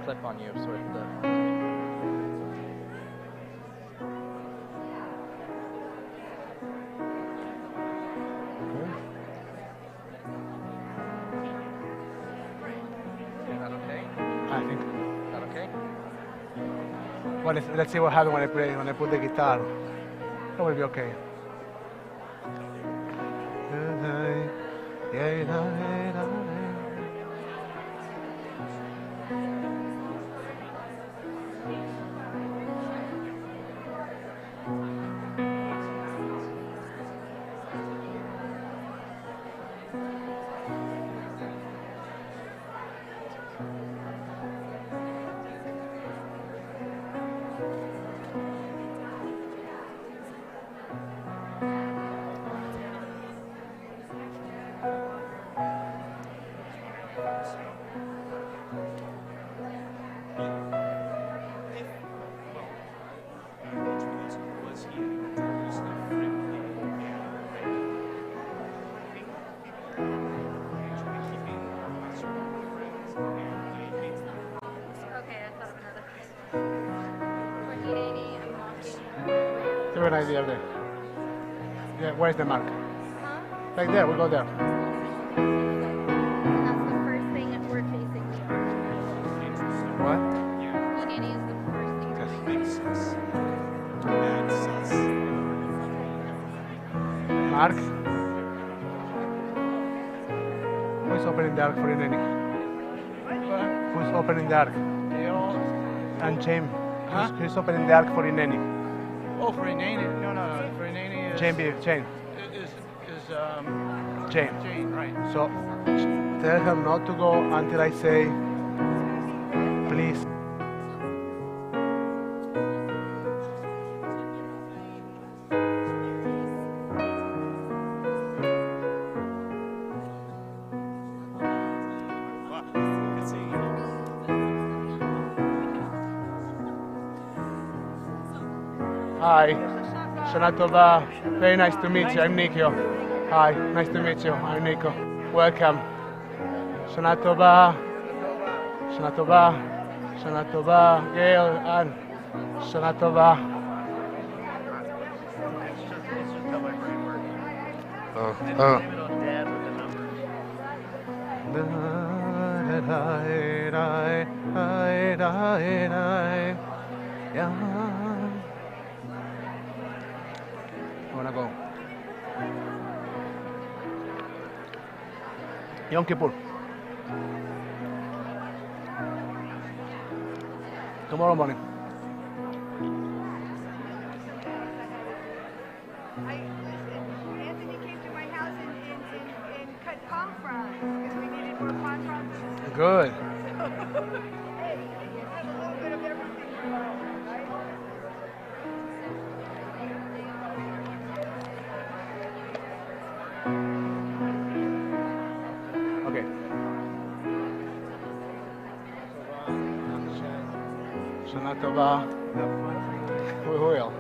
clip on you, sort of the. Is that okay? I think. Is that okay? Well, let's see what happens when I put the guitar. That will be okay. right there. Yeah, where's the mark? Huh? Right there, we go there. And that's the first thing that we're facing the arch. What? Unity is the first thing we're facing. Mark? Who is opening the ark for Ineni? Who is opening the ark? And James. Huh? Who's opening the ark for Ineni? Oh, for Inani? No. For Inani is Jane. Jane. Jane, right? So tell her not to go until I say, please. Hi, Shana Tova. Very nice to meet you. I'm Nico. Hi, nice to meet you. I'm Nico. Welcome. Shana Tova. Shana Tova. Shana Tova. Gail and Shana Tova. I wanna go. Yom Kippur. Tomorrow morning. Anthony came to my house and cut palm fronds because we needed more palm fronds. Good. Hey, you have a little bit of everything tomorrow, right? Okay. Shana Tova. We will.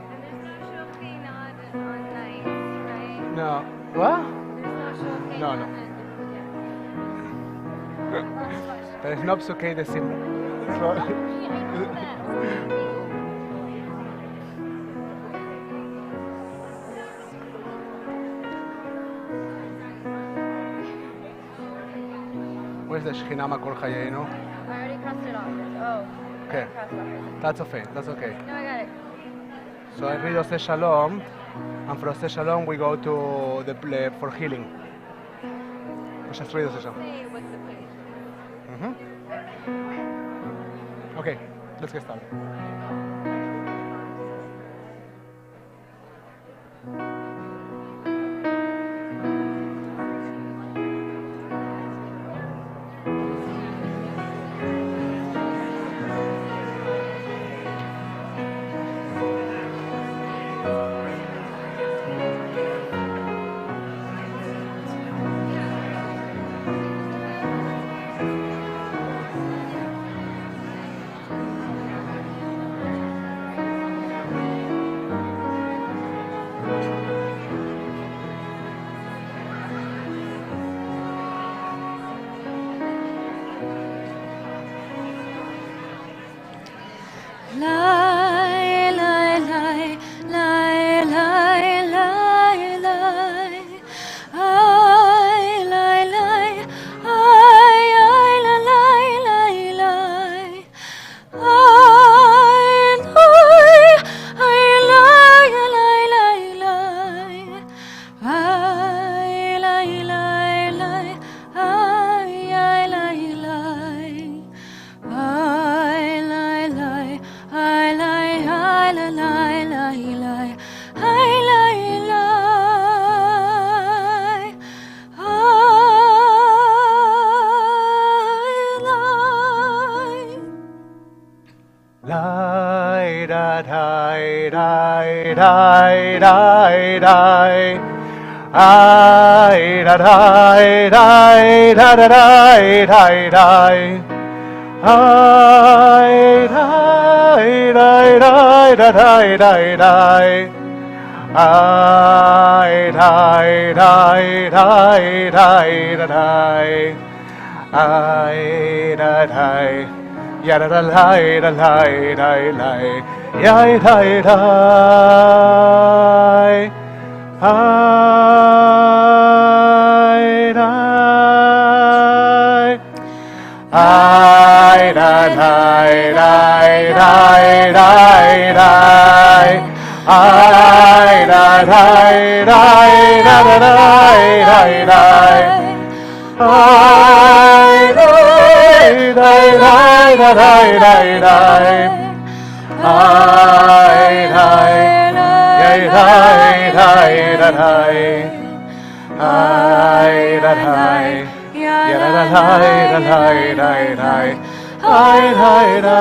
And there's no shopping on nights, right? No. What? There's no shopping No, on no. it. There is no okay the sim. Where's the Shechina Makor Chayenu? I already crossed it off. Oh. Okay. I crossed it off. That's okay. That's okay. No, I got it. So I read Ose Shalom, and from Ose Shalom we go to the for healing. We just read Ose Shalom. Say what's the place. Okay, let's get started. Ay da da, ya da da la da la da la, ya da da. Ay da, ay da da da da da da. Ay da da da da da da da. Ay da da da da da da. Ay da da da da da. Ay da da ya da da da da da da. Ay da da.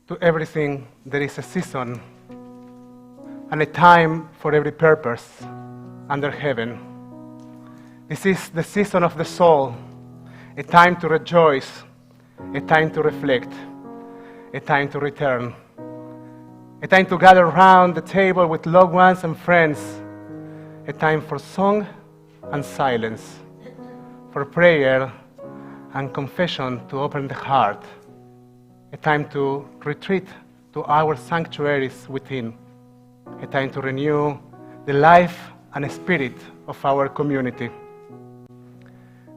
To everything there is a season and a time for every purpose under heaven. This is the season of the soul, a time to rejoice, a time to reflect, a time to return, a time to gather around the table with loved ones and friends, a time for song and silence, for prayer and confession to open the heart, a time to retreat to our sanctuaries within, a time to renew the life and spirit of our community.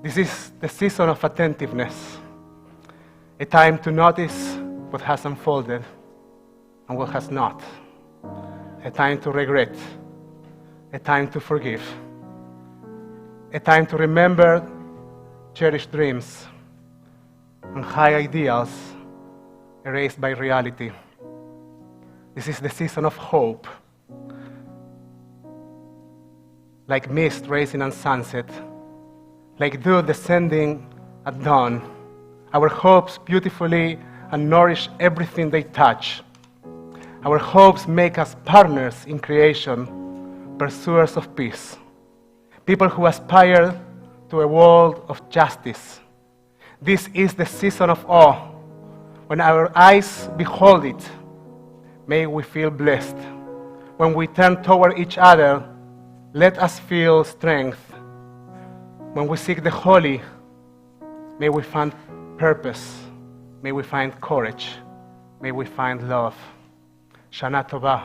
This is the season of attentiveness, a time to notice what has unfolded and what has not, a time to regret, a time to forgive, a time to remember cherished dreams and high ideals erased by reality. This is the season of hope, like mist rising on sunset, like dew descending at dawn. Our hopes beautifully and nourish everything they touch. Our hopes make us partners in creation, pursuers of peace, people who aspire to a world of justice. This is the season of awe. When our eyes behold it, may we feel blessed. When we turn toward each other, let us feel strength. When we seek the holy, may we find purpose. May we find courage. May we find love. Shana Tova.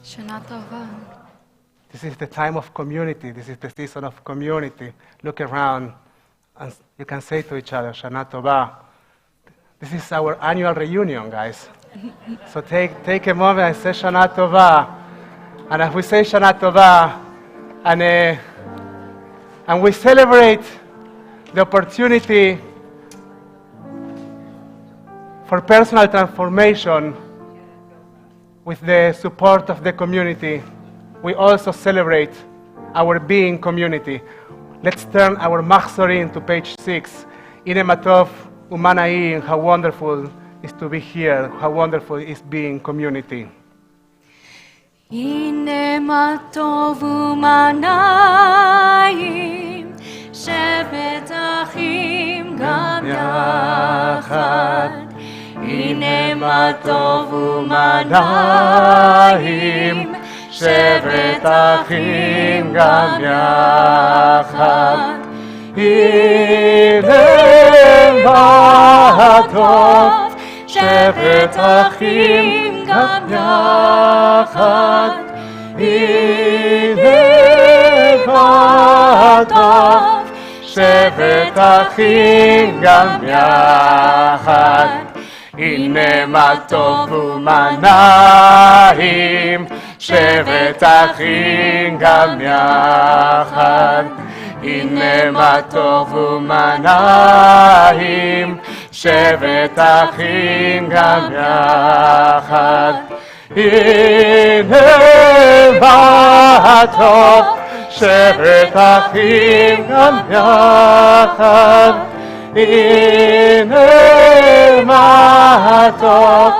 Shana Tova. This is the time of community. This is the season of community. Look around and you can say to each other, Shana Tova. This is our annual reunion, guys. So take a moment and say Shana Tova. And as we say Shana Tova, and we celebrate the opportunity for personal transformation with the support of the community, we also celebrate our being community. Let's turn our Machzorim to page 6. Ine Matov Umanai, how wonderful is to be here, how wonderful is being community. Ine Matov Umanai, Shevet Achim Gam Yachad. Ine Matov Umanai, Shevet Achim Gam Yachad. Ine Matov, Shevet Achim Gam Yachad. Ine Matov, Shevet Achim Gam Yachad. הנה מה טוב ומה נעים, שבת אחים גם יחד. הנה מה טוב ומה נעים, שבת אחים גם יחד. הנה מה טוב, שבת אחים גם יחד. הנה מה טוב,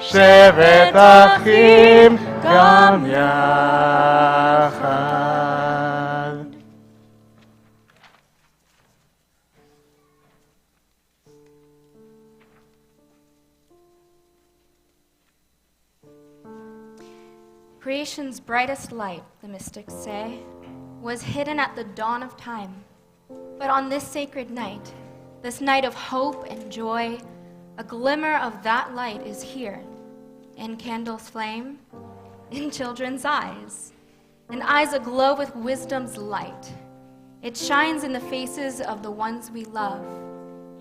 שבת אחים גם יחד. Creation's brightest light, the mystics say, was hidden at the dawn of time. But on this sacred night, this night of hope and joy, a glimmer of that light is here, in candles' flame, in children's eyes, in eyes aglow with wisdom's light. It shines in the faces of the ones we love,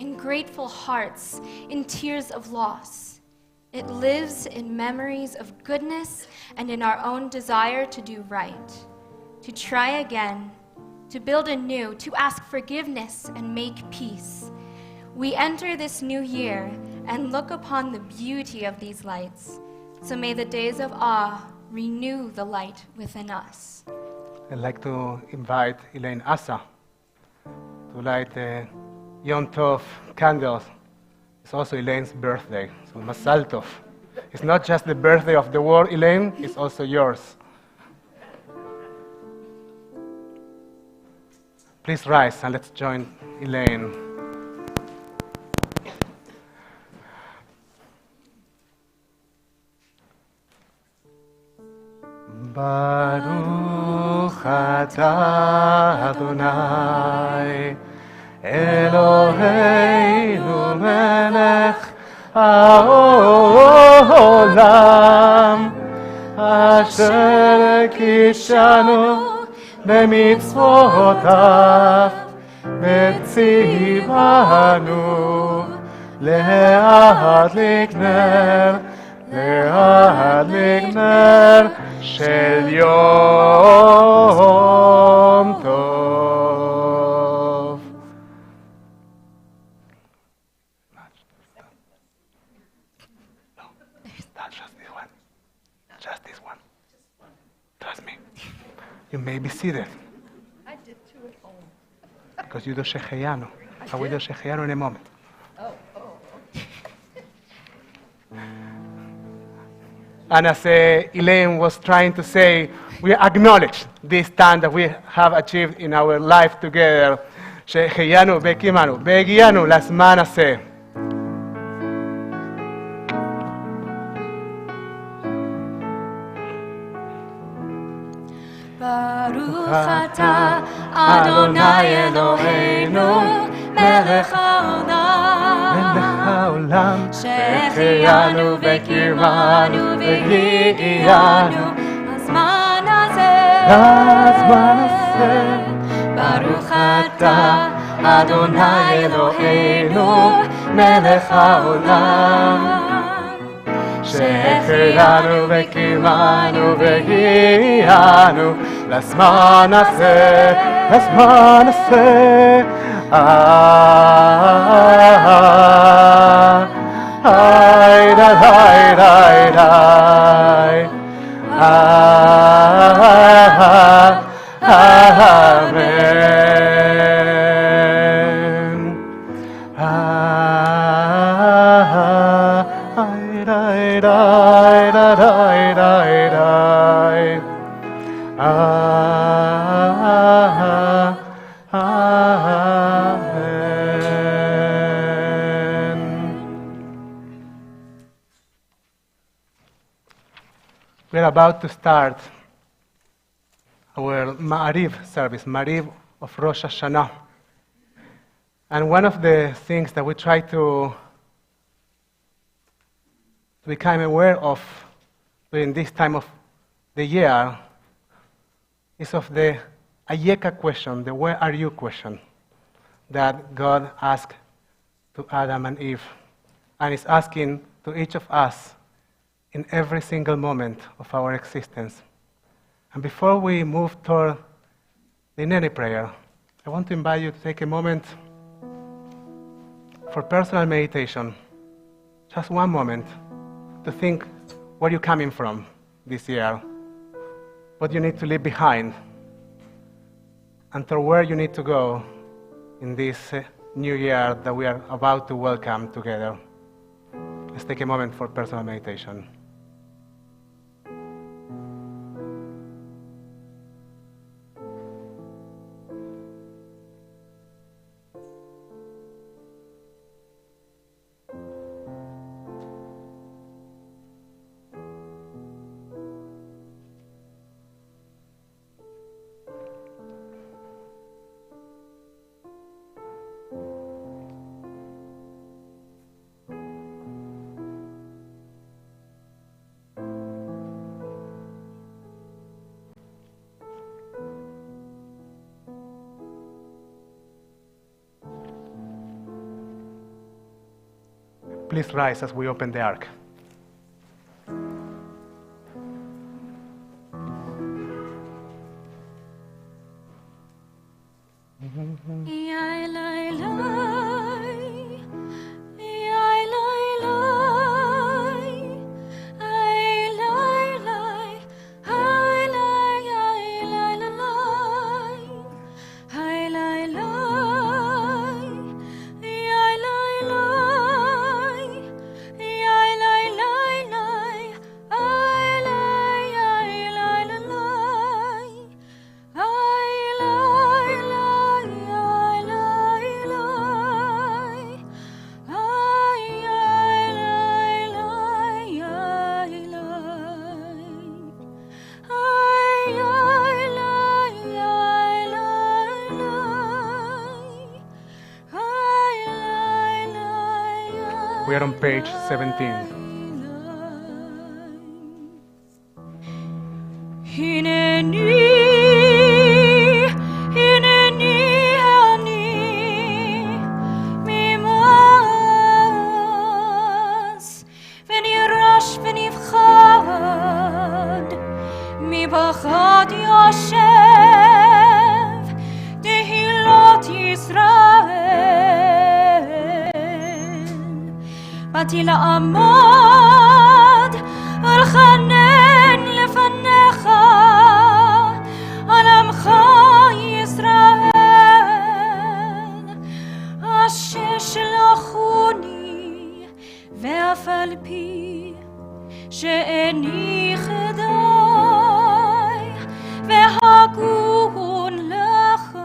in grateful hearts, in tears of loss. It lives in memories of goodness and in our own desire to do right, to try again, to build anew, to ask forgiveness and make peace. We enter this new year and look upon the beauty of these lights. So may the days of awe renew the light within us. I'd like to invite Elaine Asa to light Yom Tov candles. It's also Elaine's birthday, so Mazal Tov. It's not just the birthday of the world, Elaine, it's also yours. Please rise and let's join Elaine. Baruch atah Adonai Eloheinu melech haolam asher kishanu b'mitzvotav v'tzivanu להדליק נר של יום טוב. No, not just this one. Just this one. Trust me. You may be seated. I did two at home. Because you do Sheheyanu. I will do Sheheyanu in a moment. And as Elaine was trying to say, we acknowledge this time that we have achieved in our life together. שהחיינו והקימנו והגיענו לזמן הזה. ברוך אתה אדוני אלוהינו מלך העולם שהחיינו וקימנו והגיענו לזמן הזה. ברוך אתה אדוני אלוהינו מלך העולם שהחיינו וקימנו והגיענו לזמן הזה, לזמן הזה. Ay, da, ay, da, ay, da, amen. Ay, da, ay, da, ay, da, ay, da, ay, da. We're about to start our Ma'ariv service, Ma'ariv of Rosh Hashanah. And one of the things that we try to become aware of during this time of the year is of the Ayeka question, the where are you question, that God asked to Adam and Eve. And is asking to each of us in every single moment of our existence. And before we move toward the Nene prayer, I want to invite you to take a moment for personal meditation. Just one moment to think where you're coming from this year, what you need to leave behind, and to where you need to go in this new year that we are about to welcome together. Let's take a moment for personal meditation. Please rise as we open the ark. We are on page 17. באתי לעמוד, ולחנן לפניך, על עמך ישראל, אשר שלחוני, ואף על פי שאיני חדאי, והגון לך.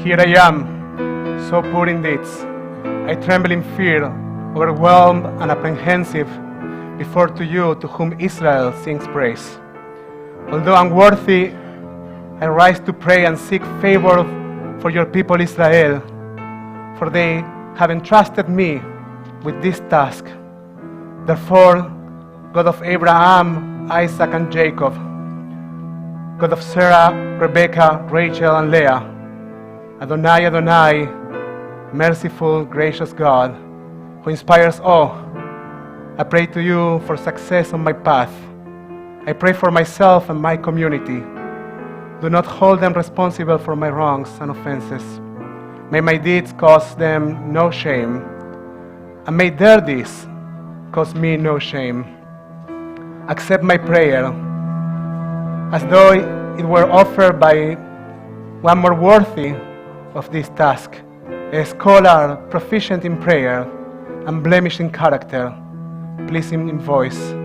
Here I am, so poor in deeds. I tremble in fear, overwhelmed and apprehensive, before to you to whom Israel sings praise. Although unworthy, I rise to pray and seek favor for your people Israel, for they have entrusted me with this task. Therefore, God of Abraham, Isaac, and Jacob, God of Sarah, Rebecca, Rachel, and Leah, Adonai, Adonai, merciful, gracious God, who inspires awe, I pray to you for success on my path. I pray for myself and my community. Do not hold them responsible for my wrongs and offenses. May my deeds cause them no shame, and may their deeds cause me no shame. Accept my prayer, as though it were offered by one more worthy of this task, a scholar proficient in prayer and blemished in character, pleasing in voice.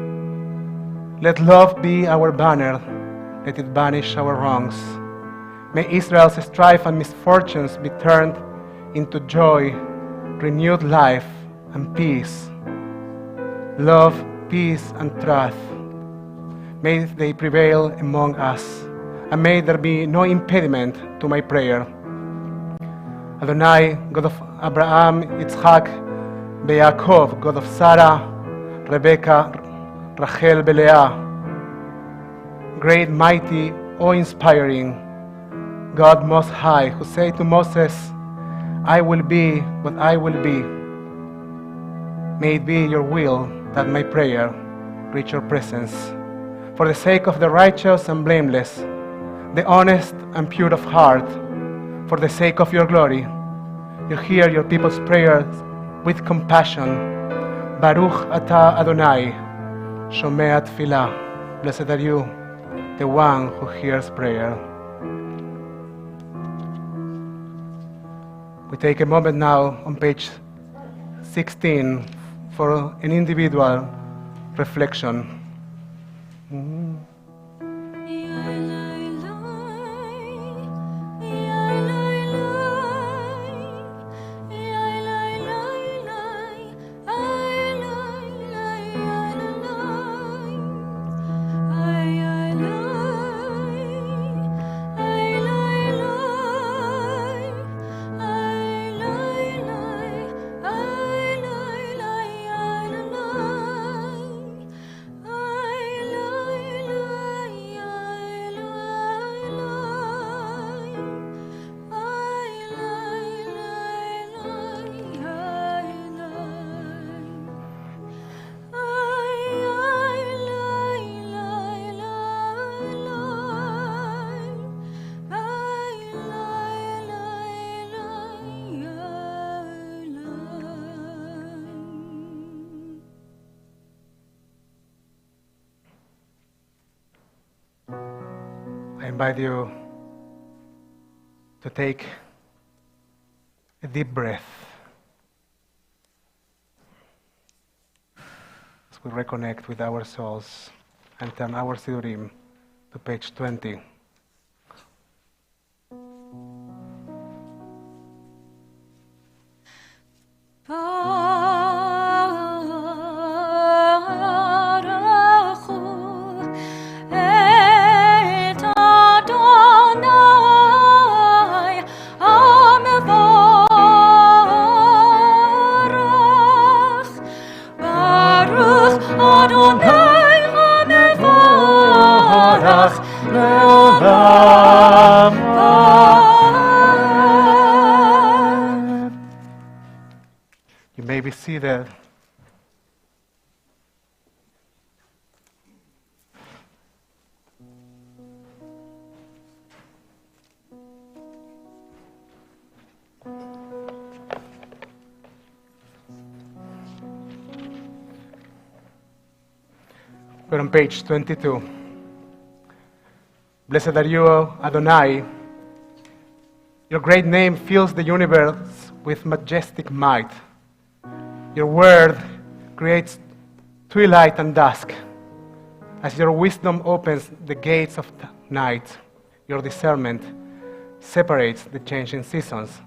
Let love be our banner, let it banish our wrongs. May Israel's strife and misfortunes be turned into joy, renewed life, and peace. Love, peace, and truth. May they prevail among us, and may there be no impediment to my prayer. Adonai, God of Abraham, Yitzchak, Yaakov, God of Sarah, Rebecca, Rachel, Leah, great, mighty, awe-inspiring, God Most High, who said to Moses, I will be what I will be. May it be your will that my prayer reach your presence. For the sake of the righteous and blameless, the honest and pure of heart, for the sake of your glory, you hear your people's prayers with compassion. Baruch atah Adonai, shomea tfilah. Blessed are you, the one who hears prayer. We take a moment now on page 16 for an individual reflection. I invite you to take a deep breath as we reconnect with our souls and turn our Sidurim to page 20. You may be seated. We're on page 22. Blessed are you, Adonai. Your great name fills the universe with majestic might. Your word creates twilight and dusk. As your wisdom opens the gates of night, your discernment separates the changing seasons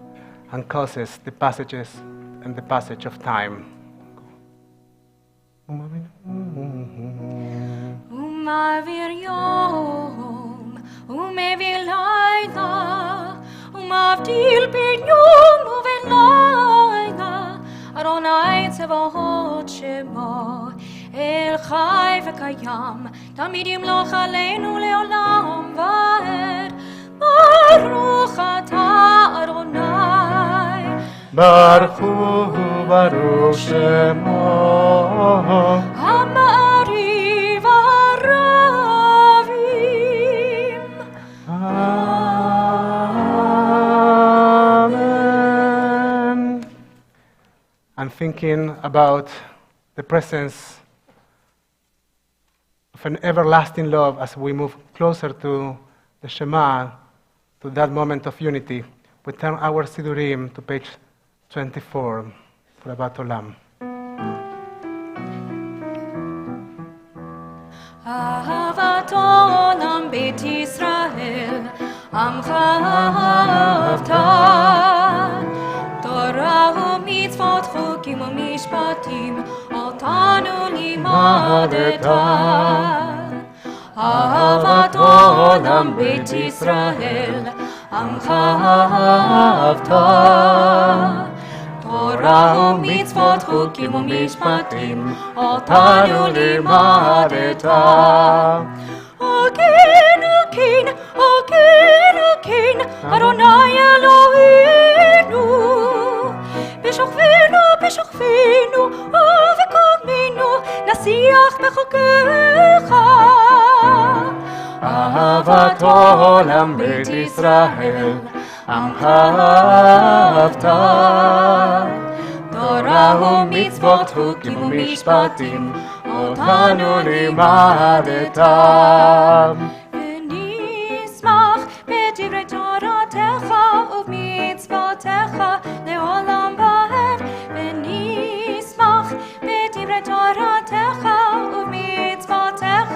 and causes the passages and the passage of time. Umavir yom, umevir laila, umavdil bin yom uvelayla, Adonai tzevahot shemo, El chai v'kayam, tamid yimloch aleinu leolam va'ed, Baruch atah Adonai, Baruch Hu, Baruch Shemo, Hamari v'aravim. Amen. I'm thinking about the presence of an everlasting love as we move closer to the Shema, to that moment of unity. We turn our Sidurim to page 24 for Abat Olam. Ahavat olam beit Yisrael, amcha ahavta, Torah u'mitzvot chukim u'mishpatim, otanu limadeta. Ahavat olam beit Yisrael, amcha ahavta, Torah u'mitzvot chukim u'mishpatim, otanu limadeta. Again, again, again, אלוקים, אדוני אלוהינו. בשוכבנו ובקומנו, נשיח בחוקיך. אהבת עולם בית ישראל, עמך אהבת. תורה ומצוות חוקים ומשפטים, אותנו לימדת. ונשמח בדברי תורתך ובמצוותיך לעולם ועד. ונשמח בדברי תורתך ובמצוותיך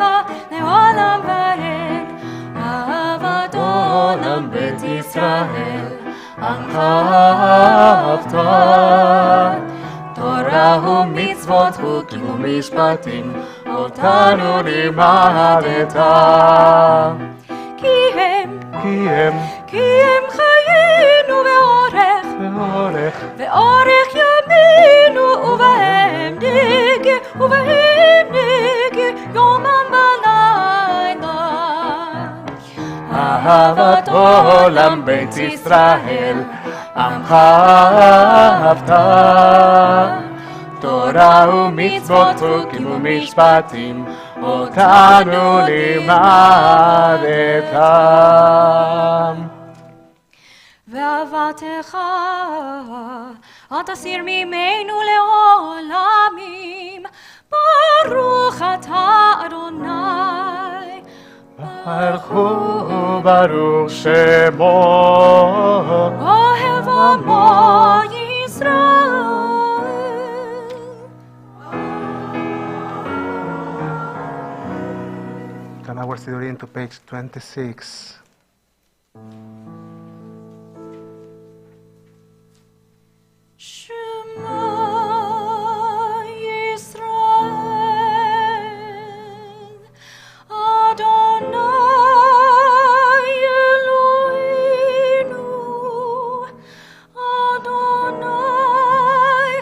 לעולם ועד. אהבת עולם בית ישראל, עמך אהבת. תורה ומצוות חוקים ומשפטים, אותנו לימדת. כי הם חיינו ואורך ימינו, ובהם נגה יומם בלילה. אהבת עולם בית ישראל, עמך אהבת. תורה ומצוות חוקים ומשפטים, אותנו לימדת. ואהבתך אל תסיר ממנו לעולמים. ברוך אתה אדוני, ברוך וברוך שמו, אוהב עמו ישראל. Turn our Sidurim to page 26. Shema Yisrael, Adonai Eloheinu, Adonai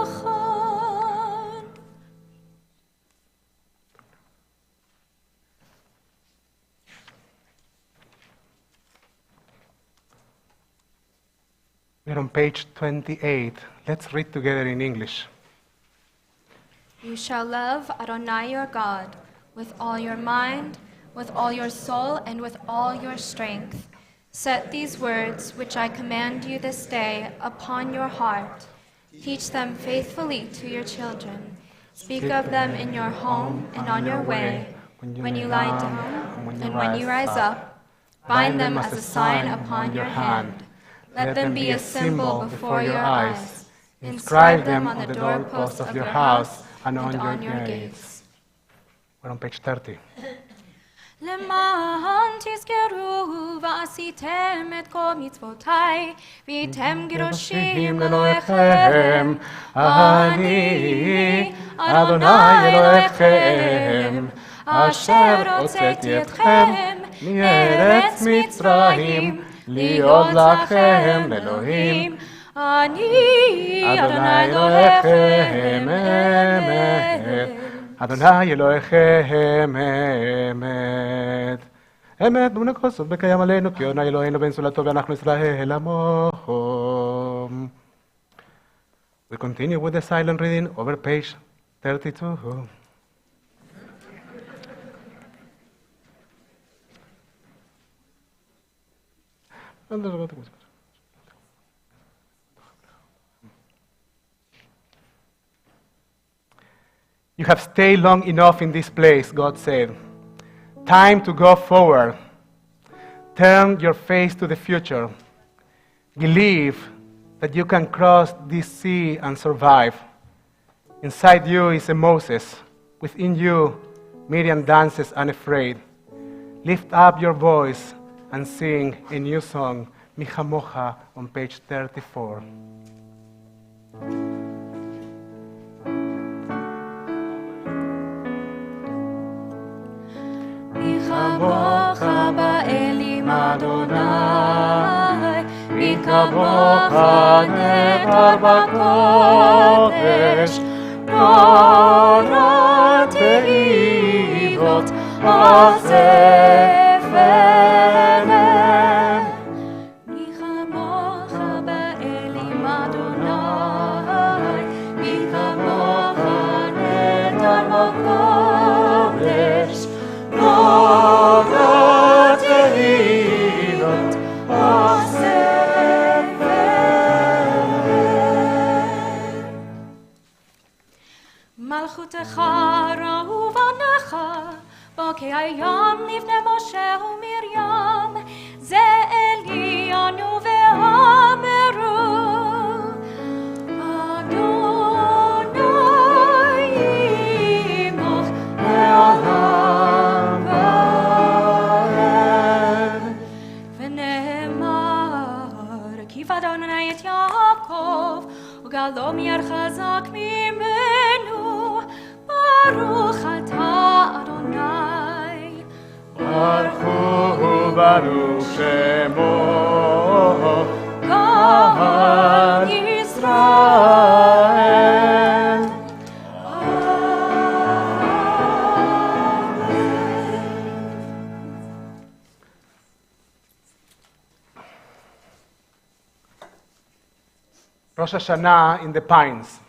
Echad. We're on page 28. Let's read together in English. You shall love Adonai your God with all your mind, with all your soul, and with all your strength. Set these words, which I command you this day, upon your heart. Teach them faithfully to your children. Speak of them in your home and on your way, when you lie down and when you rise up. Bind them as a sign upon your hand. Let them be a symbol before your eyes. Inscribe them on the doorposts of your house and on your gates. We're on page 30. למען תזכרו ועשיתם את כל מצוותיי, והייתם קדושים לאלוהיכם. אני אדוני אלוהיכם, אשר הוצאתי אתכם מארץ מצרים, להיות לכם אלוהים. אני אדוני אלוהיכם אמת. אדוני אלוהיכם אמת. אמת במנקוסות בקיים עלינו, כי אדוני אלוהינו בן סולתו ואנחנו ישראל עמו. We continue with the silent reading over page 32. You have stayed long enough in this place, God said. Time to go forward. Turn your face to the future. Believe that you can cross this sea and survive. Inside you is a Moses. Within you, Miriam dances unafraid. Lift up your voice and sing a new song, Mi Chamocha, on page 34. מי כמוך באלים אדוני, מי כמוך נאמר בקודש, תורת תהילות הספר. מלכותך ראו בניך, בוקי הים לפני משה ומרים, זה אלינו ואמרו, אדוני עמך לעולם ועד. ונאמר, הקיף אדוני את יעקב, וגלו מיד חזק ממנו, ברוך אתה אדוני. ברכו ברוך שמו, God ישראל. Rosh Hashanah in the pines.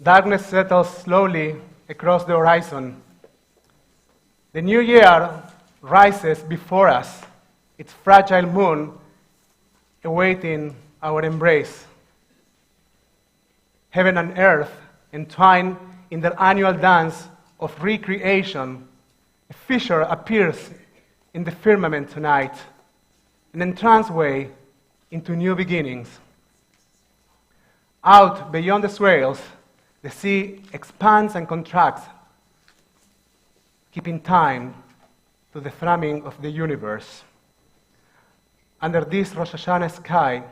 Darkness settles slowly across the horizon. The new year rises before us, its fragile moon awaiting our embrace. Heaven and earth entwine in their annual dance of recreation. A fissure appears in the firmament tonight, an entranceway into new beginnings. Out beyond the swales, the sea expands and contracts, keeping time to the thrumming of the universe. Under this Rosh Hashanah sky,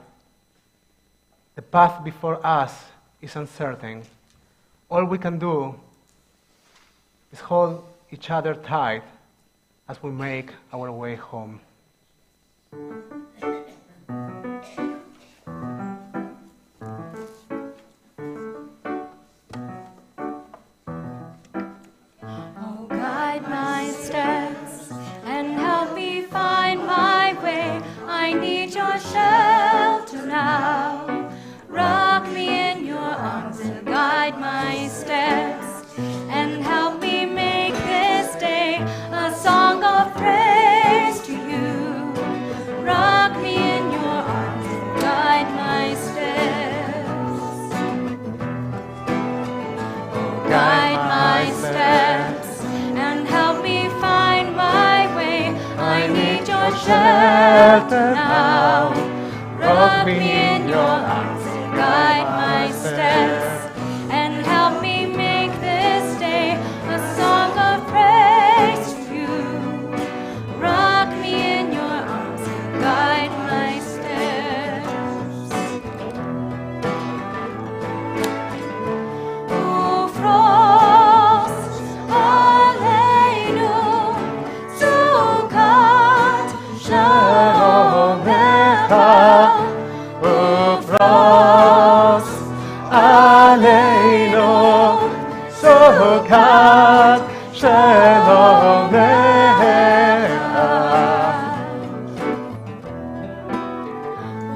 the path before us is uncertain. All we can do is hold each other tight as we make our way home. I need your shelter now. Rock me in your arms and guide my steps, and help me make this day a song of praise to you. Rock me in your arms and guide my steps. Oh, guide my steps and help me find my way. I need your shelter now. Rock me in your arms and guide my steps, and help me make this day a song of praise to you. Rock me in your arms and guide my steps. Ufrost aleinu sukat shalom lecha. Ufrost aleinu sukat shalom lecha.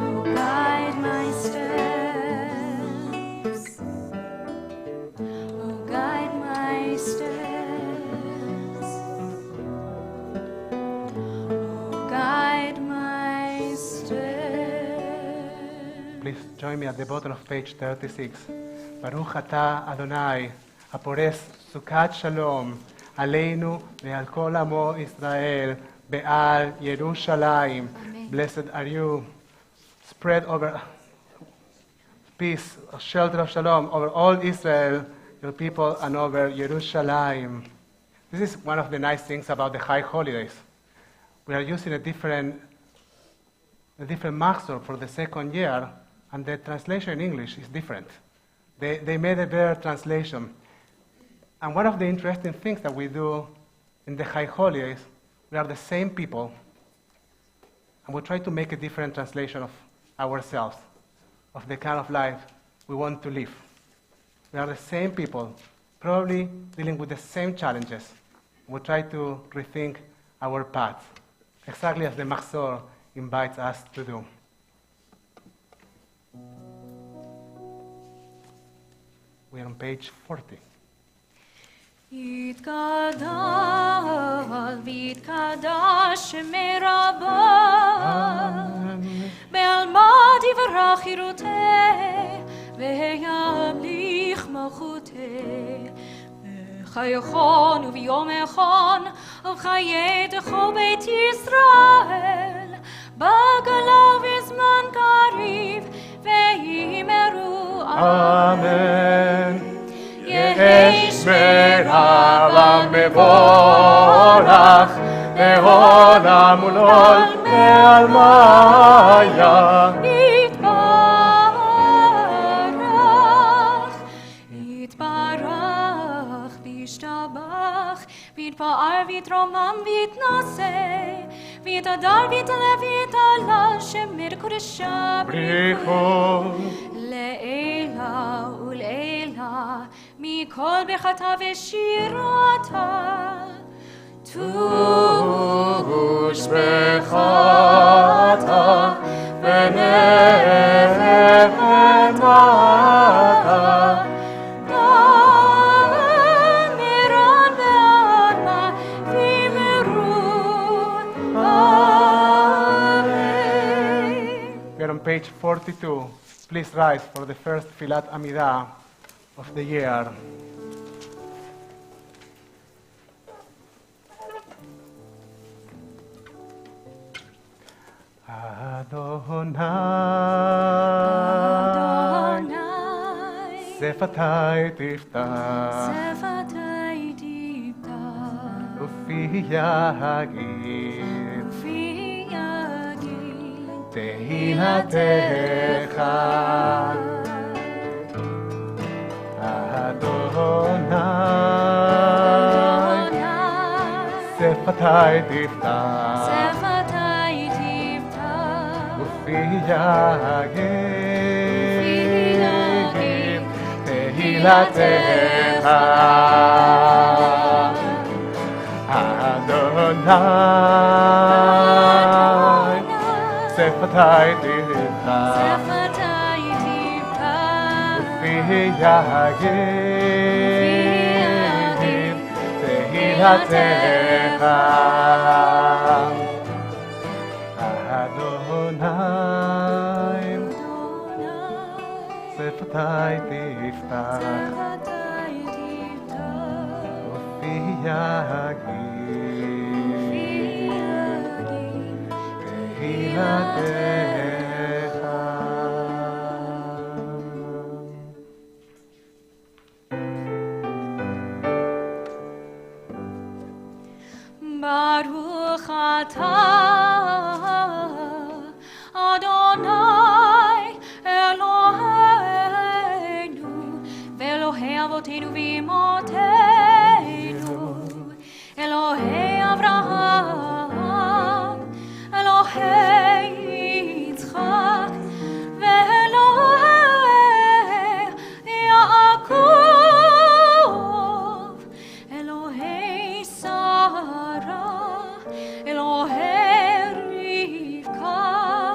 Oh, guide my steps. Oh, guide my steps. Oh, guide my steps. Please join me at the bottom of page 36. Baruch atah Adonai, הפורס סוכת שלום עלינו ועל כל עמו ישראל, בעל ירושלים. Blessed are you. Spread over peace, a shelter of shalom over all Israel, your people, and over Jerusalem. This is one of the nice things about the high holidays. We are using a different master for the second year, and the translation in English is different. They made a better translation. And one of the interesting things that we do in the high holidays, we are the same people, and we try to make a different translation of ourselves, of the kind of life we want to live. We are the same people, probably dealing with the same challenges. We try to rethink our path, exactly as the Mahzor invites us to do. We are on page 40. יתגדל ויתקדש שמי רבו, בעלמא תברך חירותי, וימליך מלכותי. בחייכון וביום אחד ובחיי תחו בית ישראל, בגלה ובזמן קריב ויאמרו אמן. יהי שמר מבורך לעולם ולעולם מעלמיה. יתברך וישתבח ויתפאר ויתרומם ויתנשא ויתהדר ויתעלה ויתעלה שמר קודשה בריחו לעילה ולעילה מכל ברכתה ושירתה. תוש ברכתה ונחמתה דמירן ועלמה וימרו אמן. We are on page 42. Please rise for the first Filat Amidah of the year. Adonai, Sefatai Tiftach, שפתי תפתח Ufi Yagid, ופי יגיד Tehilatecha. Adonai, Sefatai Tiftach, שפתי תפתח Ufi Yagid, Tehilatecha. Adonai, Sefatai Tiftach, שפתי תפתח Ufi Yagid, Tehilatecha. Adonai, Sefatai Tiftach, שפתי תפתח Ufi Yagid, Tehilatecha. ברוך אתה אדוני אלוהינו ואלוהי אבותינו ואמותינו, אלוהי אברהם, אלוהי יצחק ואלוהי יעקב, אלוהי שרה, אלוהי רבקה,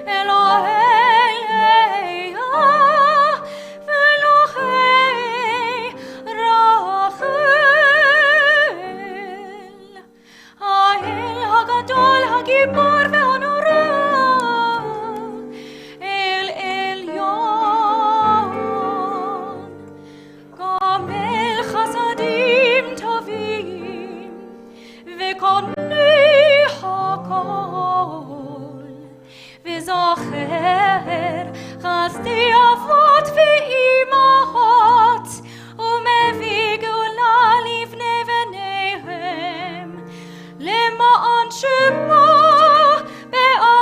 אלוהי לאה ואלוהי רחל, האל הגדול הגיבור והנורא, אל עליון, גומל חסדים טובים וקונה הכל, וזוכר חסדי אבות ואימהות, ומביא גאולה לבני בניהם, למען שמו בעבור.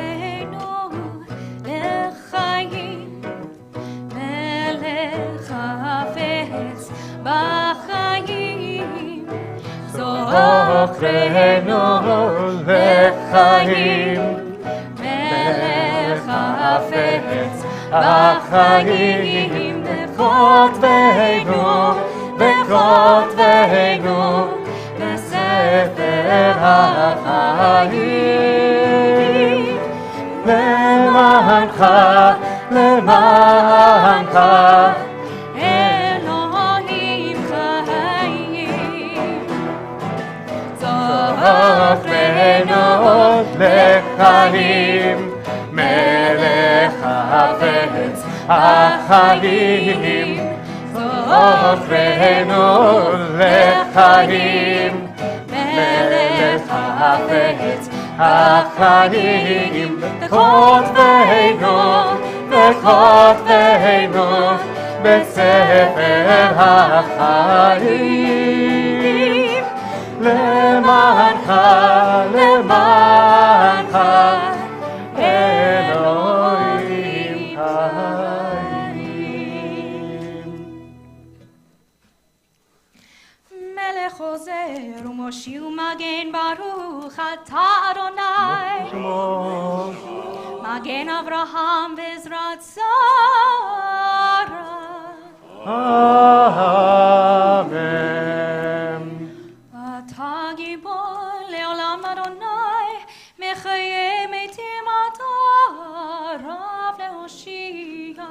זוכרנו לחיים, מלך חפץ בחיים. זוכרנו לחיים, מלך חפץ בחיים, בכותבנו, בכותבנו, בספר החיים. למענך, למענך, אלוהים חי, החיים, זוכרנו לחיים, מלך הארץ החיים, וכותבנו בספר החיים, למענך אלוהים חיים. מלך עוזר ומושיע ומגן ברוך אתה אדוני, מגן אברהם בעזרת שרה. אמן. אתה גיבור לעולם אדוני, מחיי מתים אתה רב להושיע,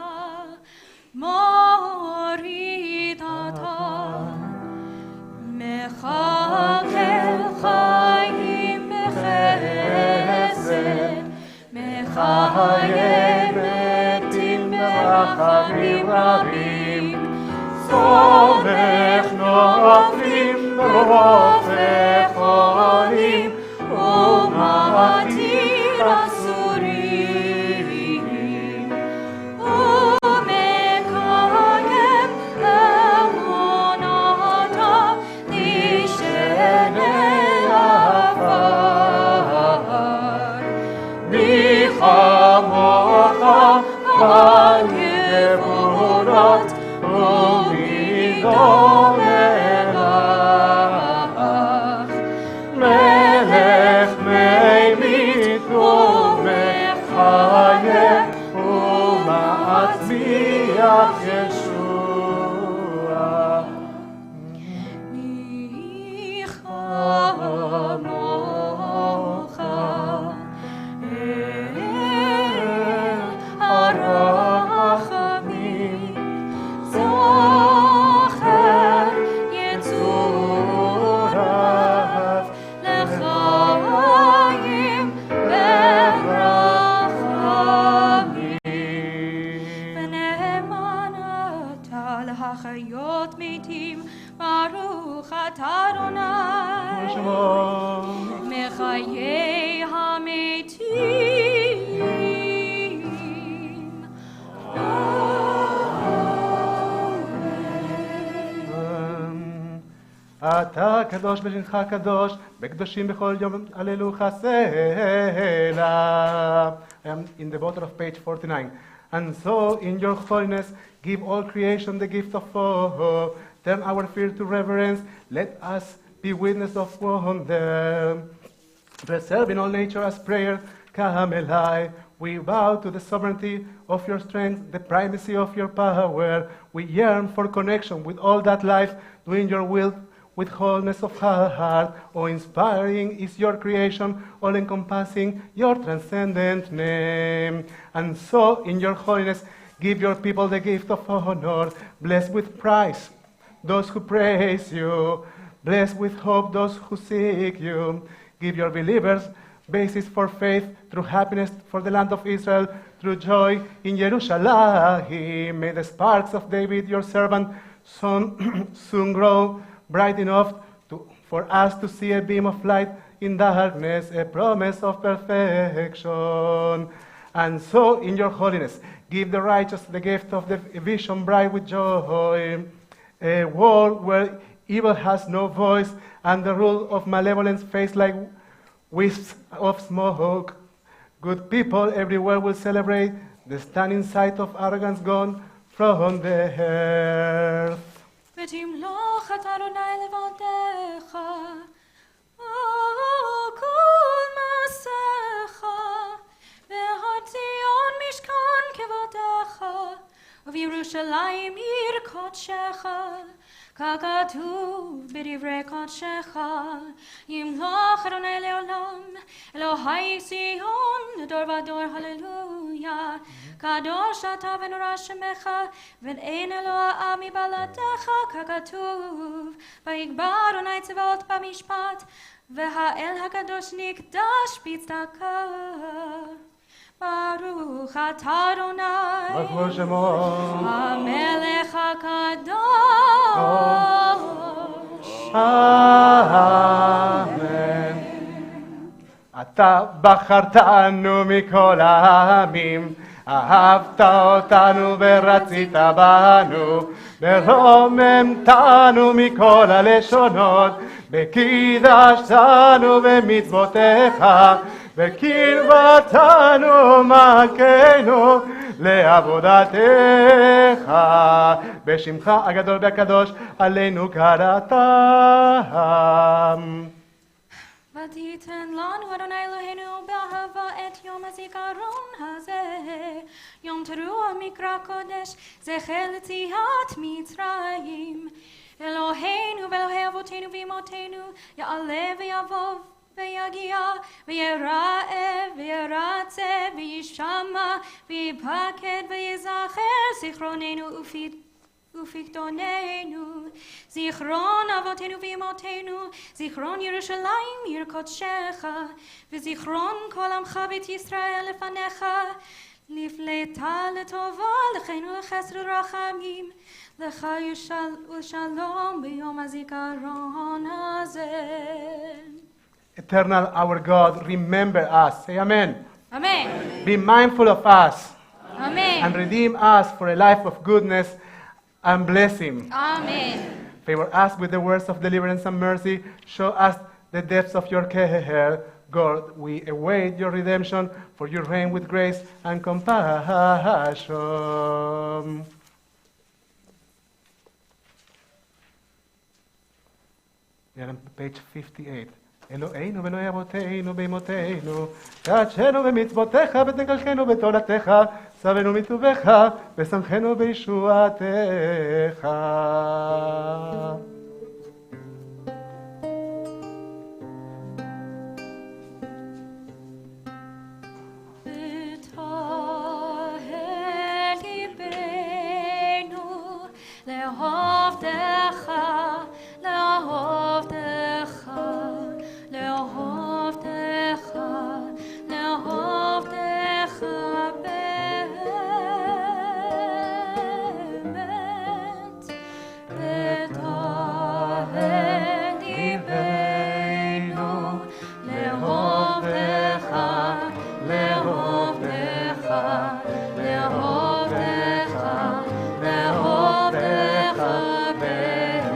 מוריד אתה, מחכה חיים בחסד, מחיי מתים ברחמים רבים, סומך נופלים ברופא חולים, ומתיר אסורים, ומקיים אמונתו לשני עפר. מי כמוך על גבורות ומי דומך, מלך מימית ומחיה ומצמיח ישועה. מי כמוך אל הרחמים, זוכר יצוריו לחיים ברחמים. ונאמן אתה להחיות מתים, ברוך אתה אדוני, מחיי המתים. אתה קדוש בשמך קדוש, בקדושים בכל יום הללוך סלע. I am in the bottom of page 49. And so, in your holiness, give all creation the gift of awe. Turn our fear to reverence. Let us be witness of wonder. Preserve in all nature as prayer. Come alive. We bow to the sovereignty of your strength, the primacy of your power. We yearn for connection with all that life, doing your will with wholeness of heart. Oh, inspiring is your creation, all-encompassing your transcendent name. And so, in your holiness, give your people the gift of honor. Bless with praise those who praise you. Bless with hope those who seek you. Give your believers basis for faith, through happiness for the land of Israel, through joy in Jerusalem. May the sparks of David, your servant, soon grow bright enough for us to see a beam of light in darkness, a promise of perfection. And so, in your holiness, give the righteous the gift of the vision bright with joy, a world where evil has no voice, and the rule of malevolence fades like wisps of smoke. Good people everywhere will celebrate the stunning sight of arrogance gone from the earth. ותמלוך את אדוני לבדך, כל מעשיך, והציון משכן כבודך, ובירושלים עיר קודשך, ככתוב בדברי קודשך, ימלוך אדוני לעולם, אלוהי ציון לדור ודור, הללויה. קדוש אתה ונורא שמך, ואין אלוה מבלעדיך, ככתוב, ויגבר אדוני צבאות במשפט, והאל הקדוש נקדש בצדקה. Baruch atah Adonai, Baruch Shemo. Hamelech HaKadosh. Amen. אתה בחרתנו מכל העמים, אהבת אותנו ורצית בנו, ורוממתנו מכל הלשונות, וקידשתנו במצוותיך, וקרבתנו מלכנו לעבודתך. בשמך הגדול והקדוש עלינו קראת. ותיתן לנו אדוני אלוהינו באהבה את יום הזיכרון הזה, יום תרועה מקרא קודש, זכר ליציאת מצרים. אלוהינו ואלוהי אבותינו ואמותינו, יעלה ויבוא ויגיע, ויראה וירצה, וישמע, ויפקד ויזכר זיכרוננו ופקדוננו, זיכרון אבותינו ואמותינו, זיכרון ירושלים עיר קודשך, וזיכרון כל עמך בית ישראל לפניך, לפלטה לטובה, לכן ולחסד ורחמים, לך ושלום ביום הזיכרון הזה. Eternal our God, remember us. Say amen. Amen. Be mindful of us Amen. and redeem us for a life of goodness and blessing. Amen. Favor us with the words of deliverance and mercy. Show us the depths of your care. God, we await your redemption, for you reign with grace and compassion. We are on page 58. אלוהינו ואלוהי אבותינו באמותינו, קדשנו במצוותיך ותקלקנו בתורתך, שבנו מטובך ושמחנו בישועתך. ותהל ליבנו לעבדך, לעבדך, לעבדך, לעבדך באמת. ותהל ליבנו לעבדך, לעבדך, לעבדך, לעבדך ותהל ליבנו לעבדך, לעבדך, לעבדך, לעבדך באמת.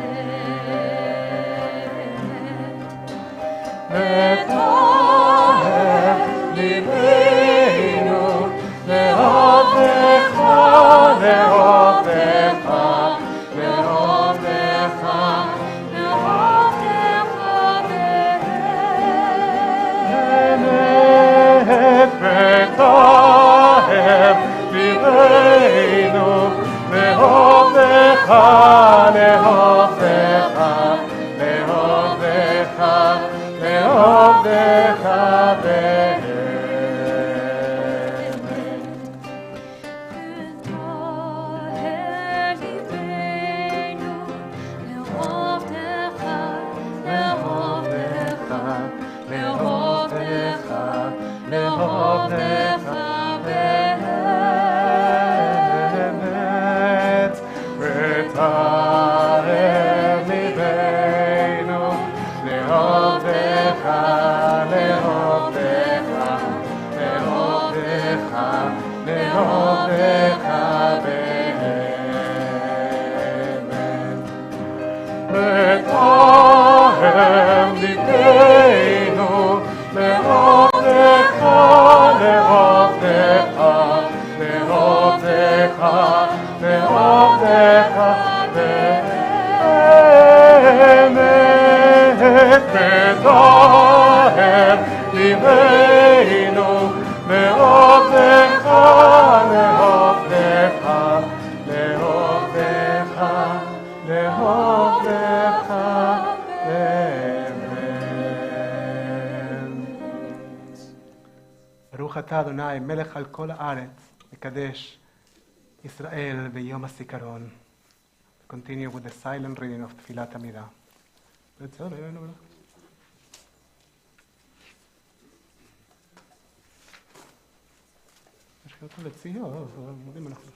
ותהל ליבנו לעבדך, לעבדך, לעבדך, לעבדך באמת. ותהל ליבנו לעבדך, לעבדך, לעבדך, לעבדך באמת. ותהל ליבנו לעבדך, לעבדך, לעבדך, לעבדך באמת. ותהל ליבנו לעבדך, לעבדך, לעבדך, לעבדך באמת. ותהל ליבנו לעבדך, לעבדך, לעבדך, לעבדך באמת. ברוך אתה אדוני מלך על כל הארץ, מקדש ישראל ביום הזיכרון. Continue with the silent reading of תפילת עמידה. אותו לציון, עומדים אנחנו.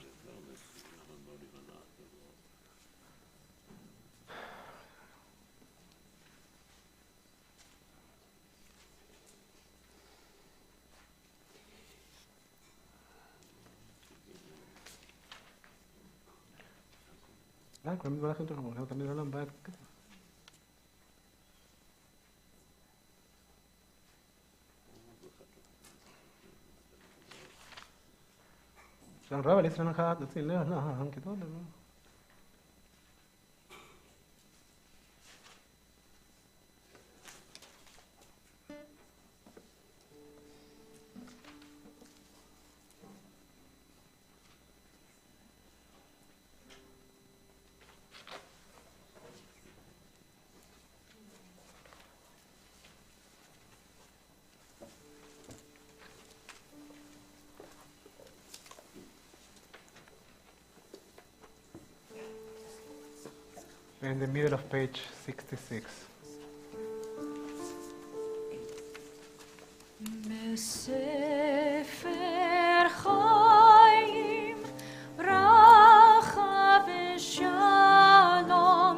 כולם מתבלחים יותר כמובן, תמיד עולם בעיה כזה. שלום רב, אליס לנו אחד, נציל לעולם, כתוב לנו. In the middle of page 66. בספר חיים ברכה ושלום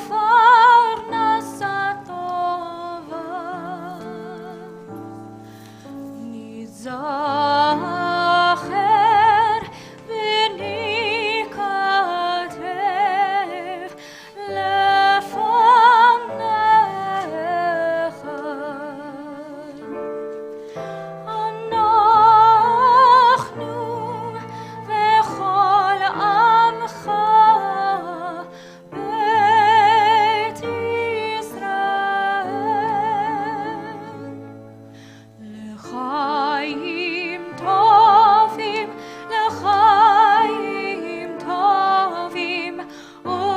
ופרנסה טובה נזכר וניכתב לפניך אנחנו וכל עמך בית ישראל לחיים טובים ולשלום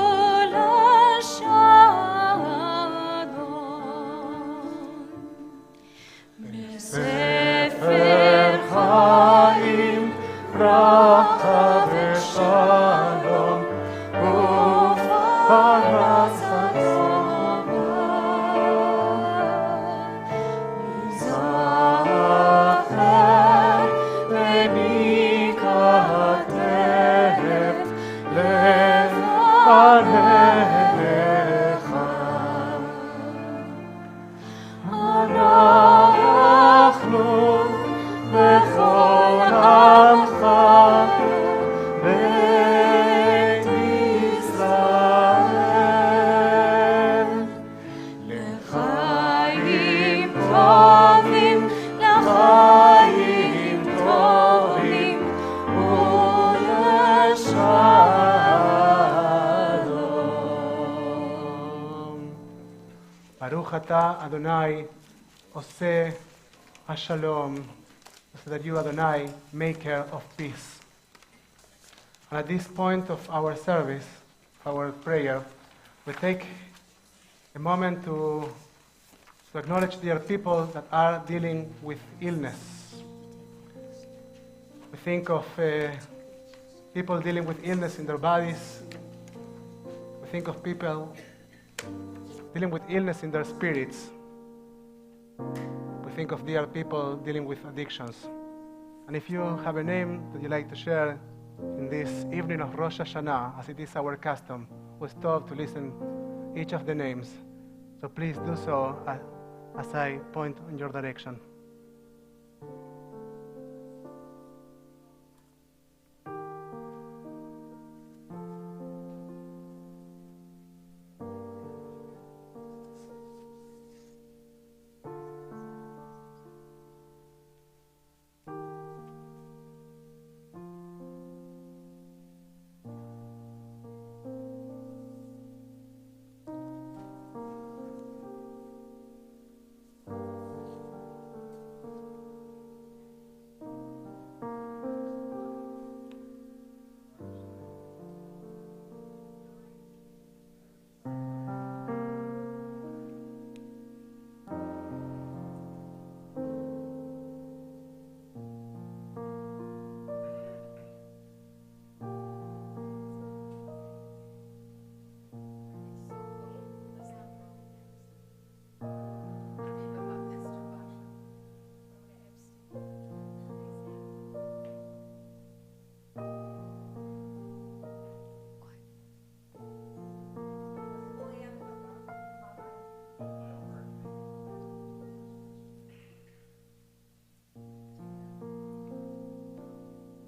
בספר חיים ברכה ושלום ופרנסה נזכר וניכתב לפניך אנחנו וכל עמך בית ישראל לחיים טובים ולשלום. ברוך אתה אדוני עושה השלום, so that you Adonai, maker of peace. And at this point of our service, our prayer, we take a moment to acknowledge dear people that are dealing with illness. We think of people dealing with illness in their bodies. We think of people dealing with illness in their spirits. We think of dear people dealing with addictions. And if you have a name that you like to share in this evening of Rosh Hashanah, as it is our custom, we stop to listen each of the names. So please do so as I point in your direction.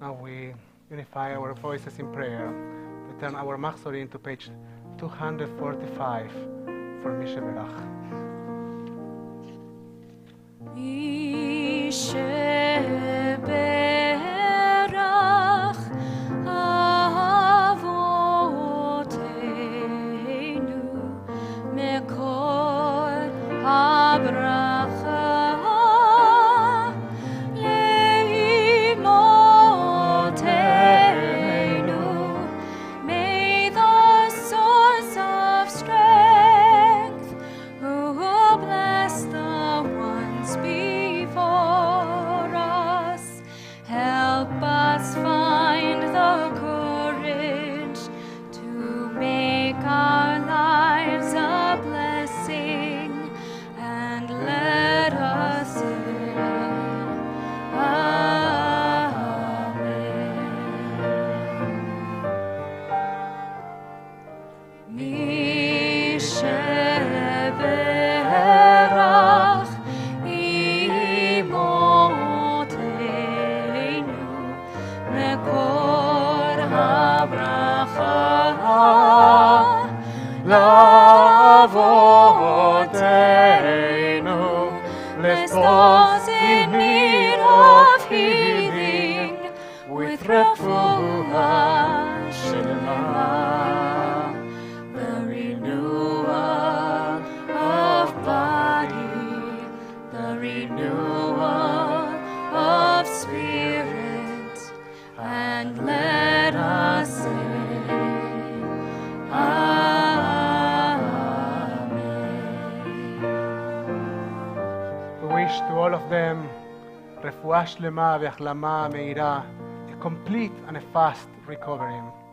Now we unify our voices in prayer. We turn our Machzorim to page 245 for Mishe Berach. רפואה שלמה והחלמה מהירה, a complete and a fast recovery.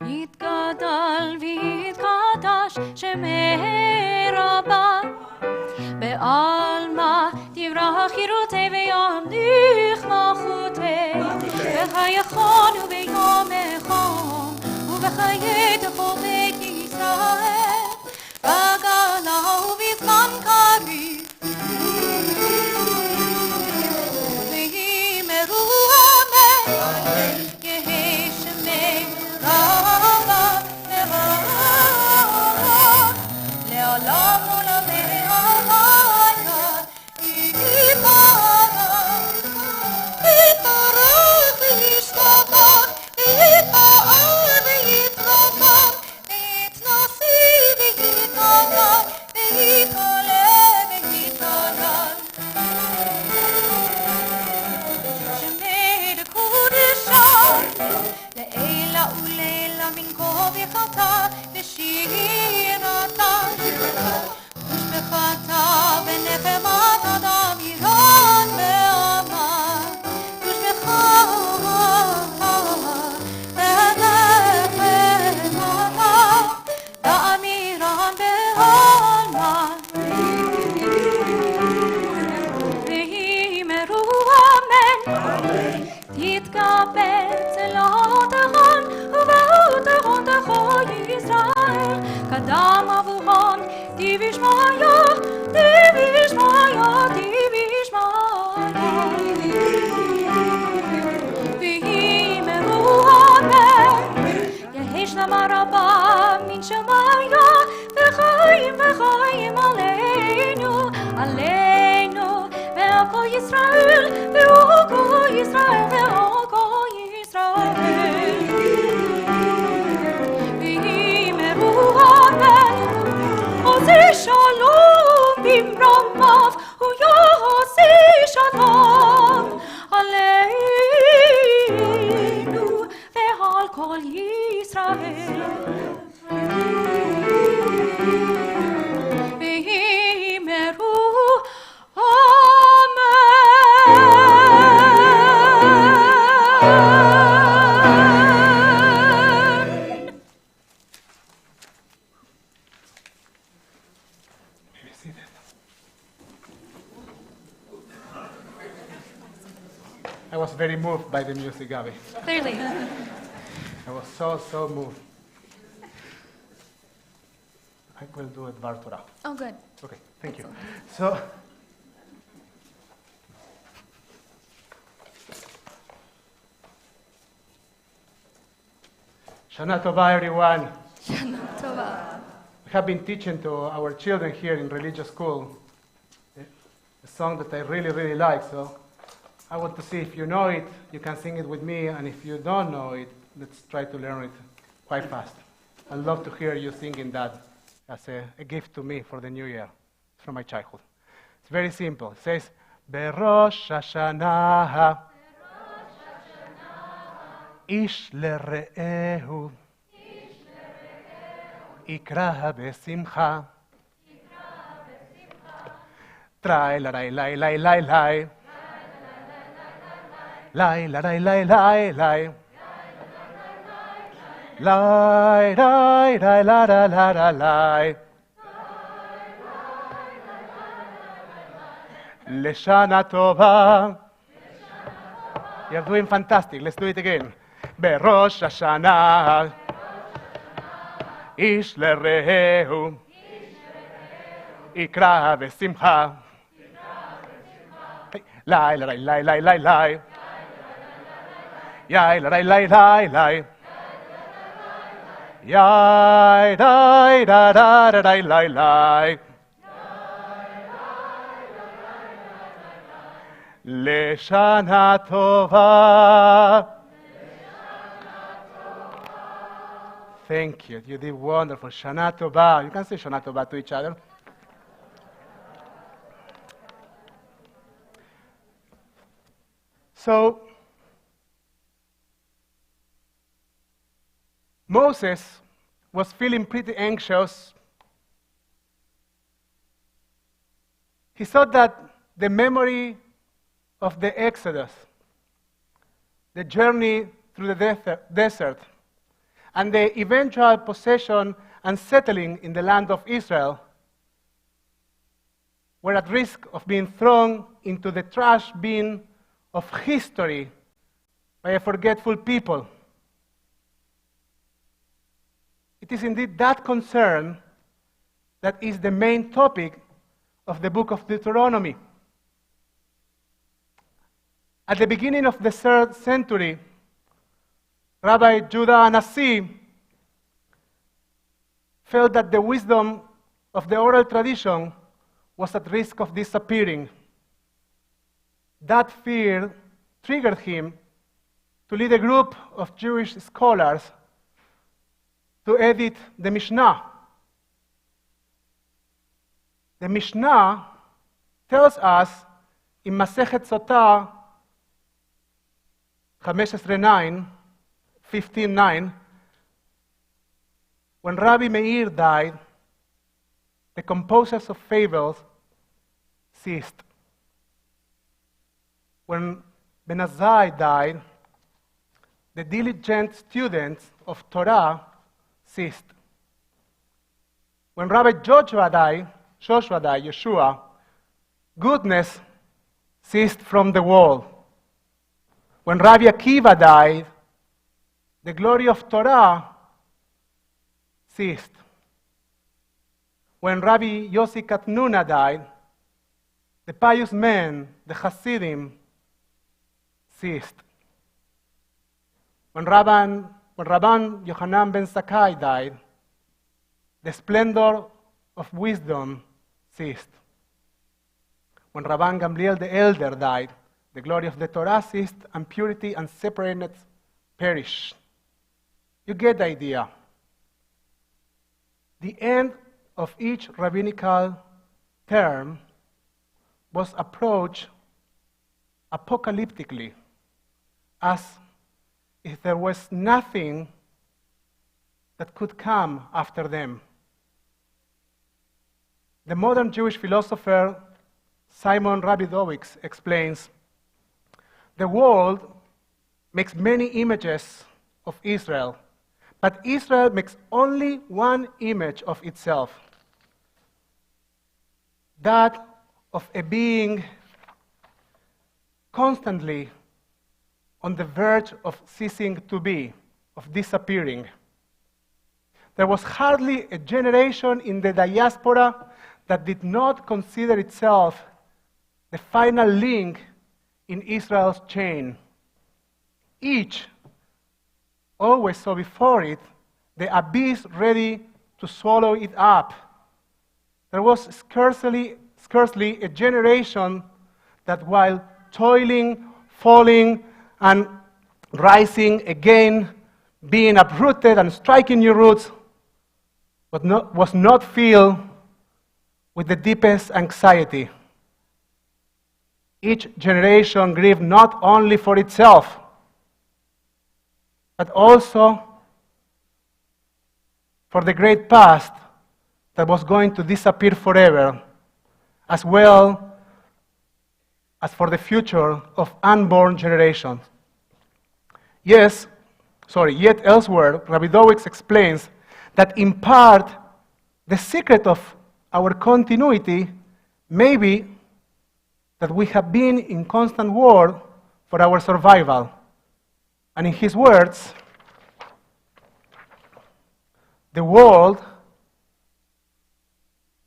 יתגדל ויתקדש שמי רבה בעלמא תברח חירותי וימליך מלכותי בחייכון וביומכון ובחיי תבוא בית ישראל בגאולה ובזמן קריב ויאמרו אמן יהי שמי רבה ורבה לעולם עולמי הוויה יתברך יתברך וישתבח ויתפאר ויתרומם ויתנשיא ויתעלה ויתעלה ויתעלל שמי דקודשה לעילה ולילה מן כובחתה ושירתה ושבחתה ונחמת אדם ירון ואמה ושבחה ונחמתה ואמירן בעלמא ויאמרו אמן תתקבל צלותיכם ובאותיכם תכו ישראל קדם עבורם תבשמיה תבשמיה ויאמרו אמן יהי שלמה רבה מן שמיה וחיים וחיים עלינו עלינו ועל כל ישראל ועל כל ישראל ועל כל ישראל ויאמרו אמן עושה שלום במרומיו ויעשה שלום עלינו ועל כל ישראל ויאמרו אמן seated. I was very moved by the music, Gabby. Clearly. I was so moved. I will do it Dvar Torah. Oh, good. Okay, thank you. So, Shana Tova, everyone. Shana Tova. We have been teaching to our children here in religious school a song that I really like. So I want to see if you know it, you can sing it with me, and if you don't know it, let's try to learn it quite fast. I'd love to hear you singing that as a gift to me for the new year from my childhood. It's very simple. It says, Berosh Hashanah, Ish lere'ehu, Ikra besimcha, Trai la lai lai lai lai lai, Lai la lai lai lai lai, Lai lai lai la la la la lai, Leshana Tova. You're doing fantastic. Let's do it again. Berosh Hashanah, Ish lere'ehu, Ikra besimcha, Lai lai lai lai lai lai, Yai lai lai lai lai, Yai dai da da da dai lai lai, Leshana Tova. Thank you. You did wonderful. Shana Tova. You can say Shana Tova to each other. So, Moses was feeling pretty anxious. He thought that the memory of the Exodus, the journey through the desert, and the eventual possession and settling in the land of Israel were at risk of being thrown into the trash bin of history by a forgetful people. It is indeed that concern that is the main topic of the book of Deuteronomy. At the beginning of the 3rd century, Rabbi Judah Anasi felt that the wisdom of the oral tradition was at risk of disappearing. That fear triggered him to lead a group of Jewish scholars to edit the Mishnah. The Mishnah tells us in Masechet Sotah 15:9, when Rabbi Meir died, the composers of fables ceased. When Ben Azai died, the diligent students of Torah ceased. When Rabbi Yeshua, goodness ceased from the world. When Rabbi Akiva died, the glory of Torah ceased. When Rabbi Yossi Katnuna died, the pious men, the Hasidim, ceased. When Rabban Yochanan ben Zakkai died, the splendor of wisdom ceased. When Rabban Gamliel the elder died, the glory of the Torah ceased, and purity and separateness perished. You get the idea. The end of each rabbinical term was approached apocalyptically, as if there was nothing that could come after them. The modern Jewish philosopher Simon Rabidowitz explains, the world makes many images of Israel, but Israel makes only one image of itself. that of a being constantly on the verge of ceasing to be, of disappearing. There was hardly a generation in the diaspora that did not consider itself the final link in Israel's chain. Each always saw before it the abyss ready to swallow it up. There was scarcely a generation that while toiling, falling, and rising again, being uprooted and striking new roots, was not filled with the deepest anxiety. Each generation grieved not only for itself, but also for the great past that was going to disappear forever, as well as for the future of unborn generations. Yet elsewhere, Rabbi Dowix explains that in part, the secret of our continuity may be that we have been in constant war for our survival. And in his words, the world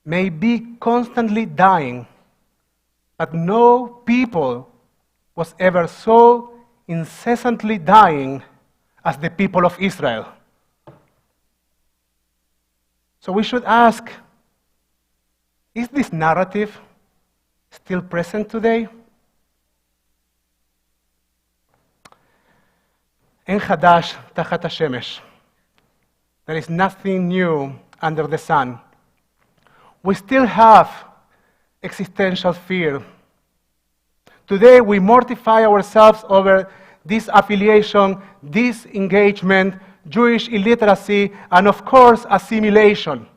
may be constantly dying, but no people was ever so incessantly dying as the people of Israel. So we should ask, is this narrative still present today? En Hadash Tachat HaShemesh. There is nothing new under the sun. We still have existential fear. Today we mortify ourselves over disaffiliation, disengagement, Jewish illiteracy, and of course, assimilation.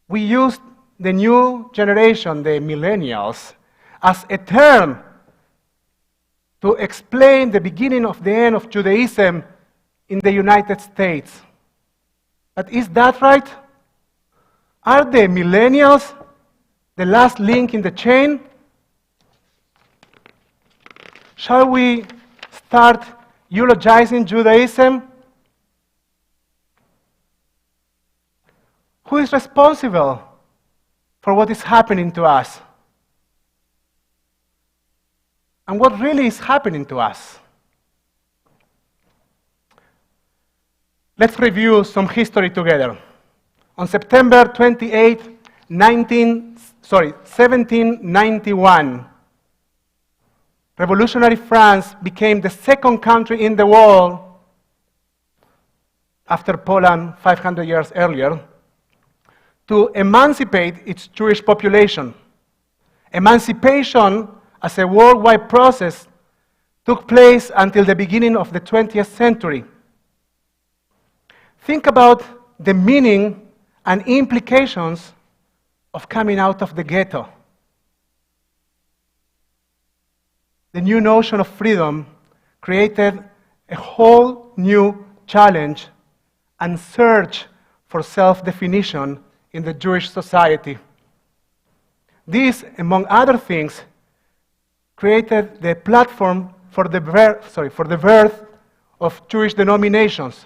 We use the new generation, the millennials, as a term to explain the beginning of the end of Judaism in the United States. But is that right? Are the millennials the last link in the chain? Shall we start eulogizing Judaism? Who is responsible for what is happening to us? And what really is happening to us? Let's review some history together. On September 28, 1791, revolutionary France became the second country in the world, after Poland 500 years earlier, to emancipate its Jewish population. Emancipation as a worldwide process took place until the beginning of the 20th century. Think about the meaning and implications of coming out of the ghetto. The new notion of freedom created a whole new challenge and search for self-definition in the Jewish society. This, among other things, created the platform for the birth of Jewish denominations.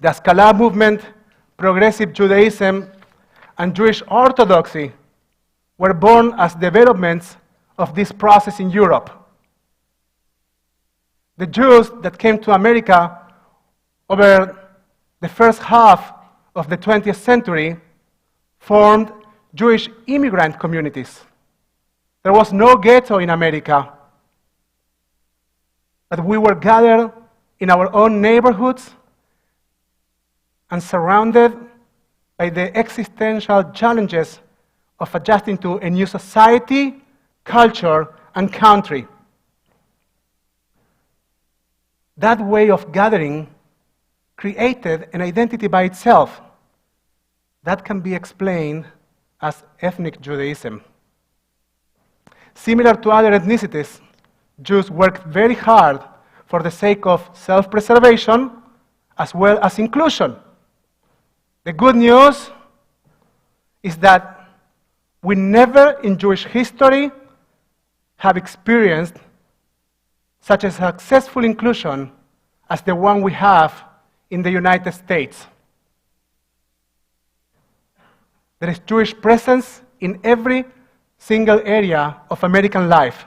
The Haskalah movement, Progressive Judaism, and Jewish Orthodoxy were born as developments of this process in Europe. The Jews that came to America over the first half of the 20th century formed Jewish immigrant communities. There was no ghetto in America, but we were gathered in our own neighborhoods and surrounded by the existential challenges of adjusting to a new society, culture, and country. That way of gathering created an identity by itself that can be explained as ethnic Judaism. Similar to other ethnicities, Jews worked very hard for the sake of self-preservation as well as inclusion. The good news is that we never in Jewish history have experienced such a successful inclusion as the one we have in the United States. There is Jewish presence in every single area of American life.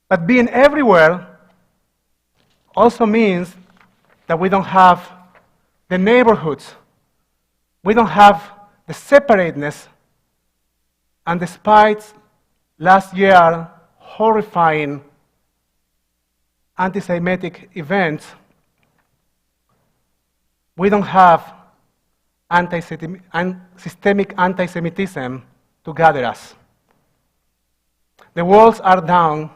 But being everywhere also means that we don't have the neighborhoods. We don't have the separateness. And despite last year's horrifying anti-Semitic events, we don't have systemic anti-Semitism to gather us. The walls are down,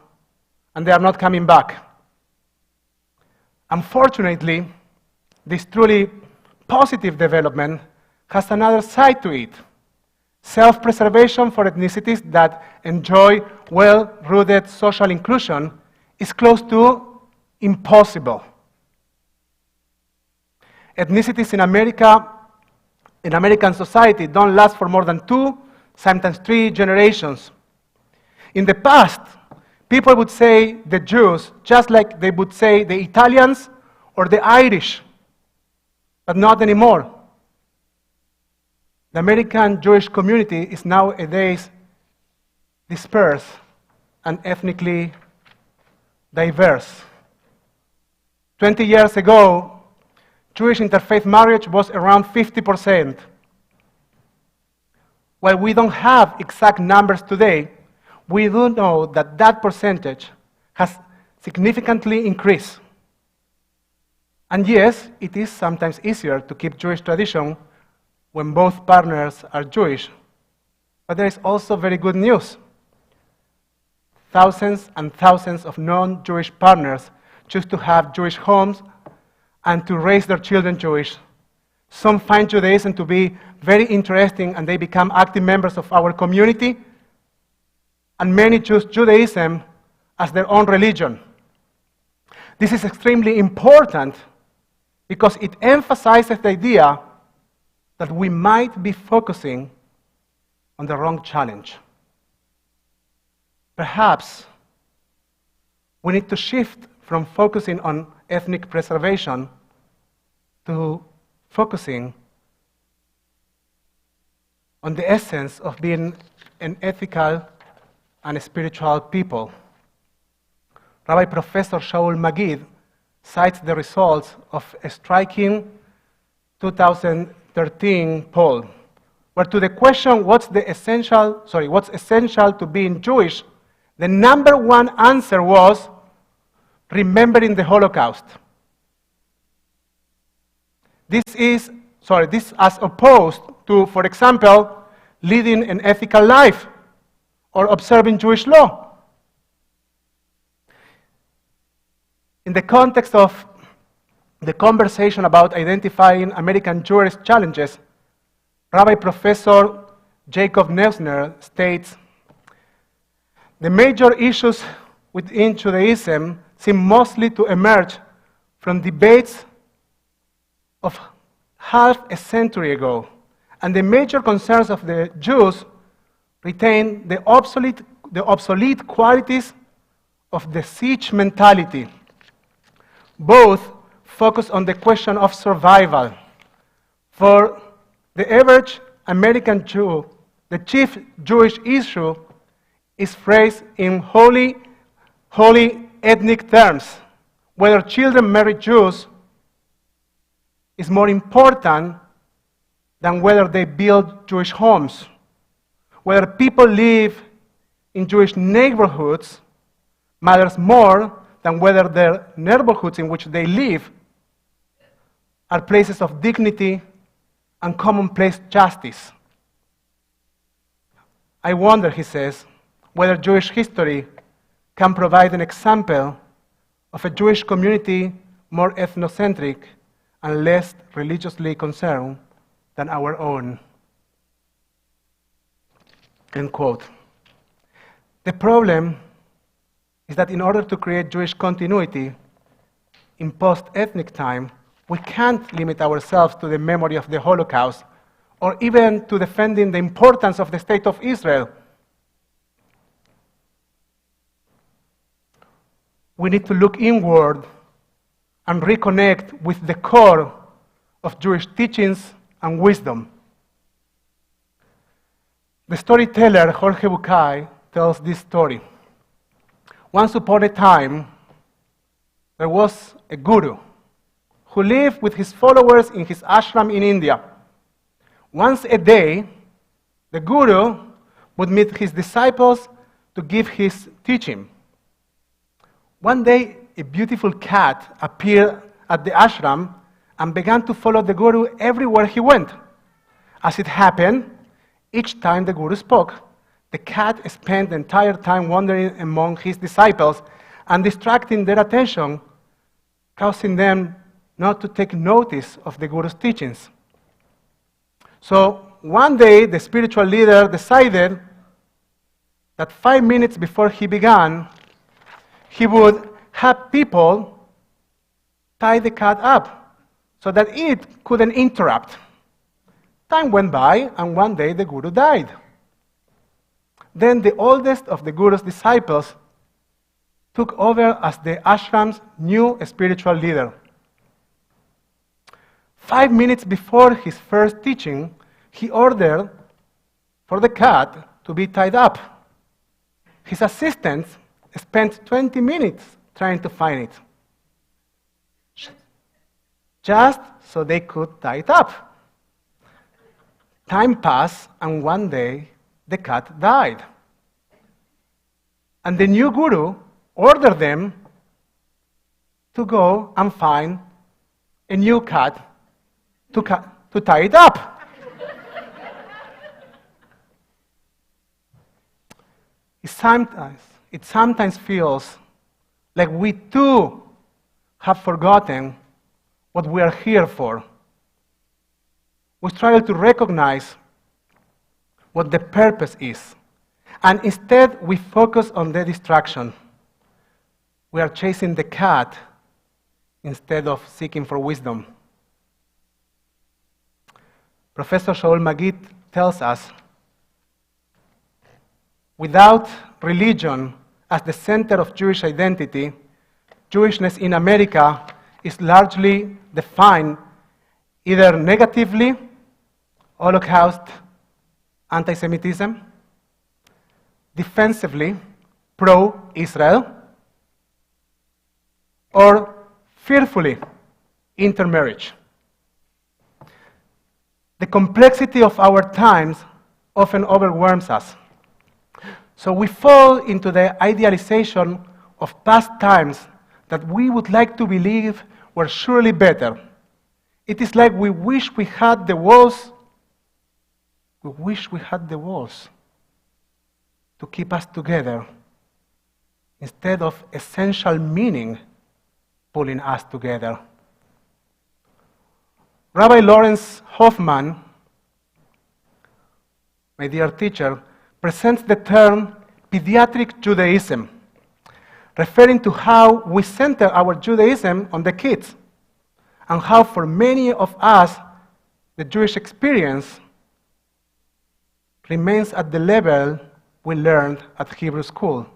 and they are not coming back. Unfortunately, this truly positive development has another side to it. Self-preservation for ethnicities that enjoy well-rooted social inclusion is close to impossible. Ethnicities in American society don't last for more than 2, sometimes 3 generations. In the past, people would say the Jews just like they would say the Italians or the Irish, but not anymore. The American Jewish community is nowadays dispersed and ethnically diverse. 20 years ago, Jewish interfaith marriage was around 50%. While we don't have exact numbers today, we do know that that percentage has significantly increased. And yes, it is sometimes easier to keep Jewish tradition when both partners are Jewish. But there is also very good news. Thousands and thousands of non-Jewish partners choose to have Jewish homes and to raise their children Jewish. Some find Judaism to be very interesting and they become active members of our community. And many choose Judaism as their own religion. This is extremely important because it emphasizes the idea that we might be focusing on the wrong challenge. Perhaps we need to shift from focusing on ethnic preservation to focusing on the essence of being an ethical and a spiritual people. Rabbi Professor Shaul Magid cites the results of a striking 2013 poll, where to the question, what's essential to being Jewish, the number one answer was remembering the Holocaust. This as opposed to, for example, leading an ethical life or observing Jewish law. In the context of the conversation about identifying American Jewish challenges, Rabbi Professor Jacob Neusner states, the major issues within Judaism seem mostly to emerge from debates of half a century ago, and the major concerns of the Jews retain the obsolete qualities of the siege mentality. Both focus on the question of survival. For the average American Jew, the chief Jewish issue is phrased in holy ethnic terms. Whether children marry Jews is more important than whether they build Jewish homes. Whether people live in Jewish neighborhoods matters more than whether the neighborhoods in which they live are places of dignity and commonplace justice. I wonder, he says, whether Jewish history can provide an example of a Jewish community more ethnocentric and less religiously concerned than our own. End quote. The problem is that in order to create Jewish continuity in post-ethnic time, we can't limit ourselves to the memory of the Holocaust or even to defending the importance of the state of Israel. We need to look inward and reconnect with the core of Jewish teachings and wisdom. The storyteller Jorge Bucay tells this story. Once upon a time, there was a guru who lived with his followers in his ashram in India. Once a day, the guru would meet his disciples to give his teaching. One day, a beautiful cat appeared at the ashram and began to follow the guru everywhere he went. As it happened, each time the guru spoke, the cat spent the entire time wandering among his disciples and distracting their attention, causing them not to take notice of the guru's teachings. So one day, the spiritual leader decided that 5 minutes before he began, he would have people tie the cat up so that it couldn't interrupt. Time went by, and one day the guru died. Then the oldest of the guru's disciples took over as the ashram's new spiritual leader. 5 minutes before his first teaching, he ordered for the cat to be tied up. His assistants spent 20 minutes trying to find it, just so they could tie it up. Time passed, and one day the cat died. And the new guru ordered them to go and find a new cat to tie it up. It sometimes feels like we too have forgotten what we are here for. We struggle to recognize what the purpose is, and instead we focus on the distraction. We are chasing the cat instead of seeking for wisdom. Professor Shaul Magid tells us, without religion as the center of Jewish identity, Jewishness in America is largely defined either negatively, Holocaust, anti-Semitism, defensively, pro-Israel, or fearfully, intermarriage. The complexity of our times often overwhelms us. So we fall into the idealization of past times that we would like to believe were surely better. It is like we wish we had the walls. We wish we had the walls to keep us together instead of essential meaning pulling us together. Rabbi Lawrence Hoffman, my dear teacher, presents the term pediatric Judaism, referring to how we center our Judaism on the kids, and how for many of us, the Jewish experience remains at the level we learned at Hebrew school.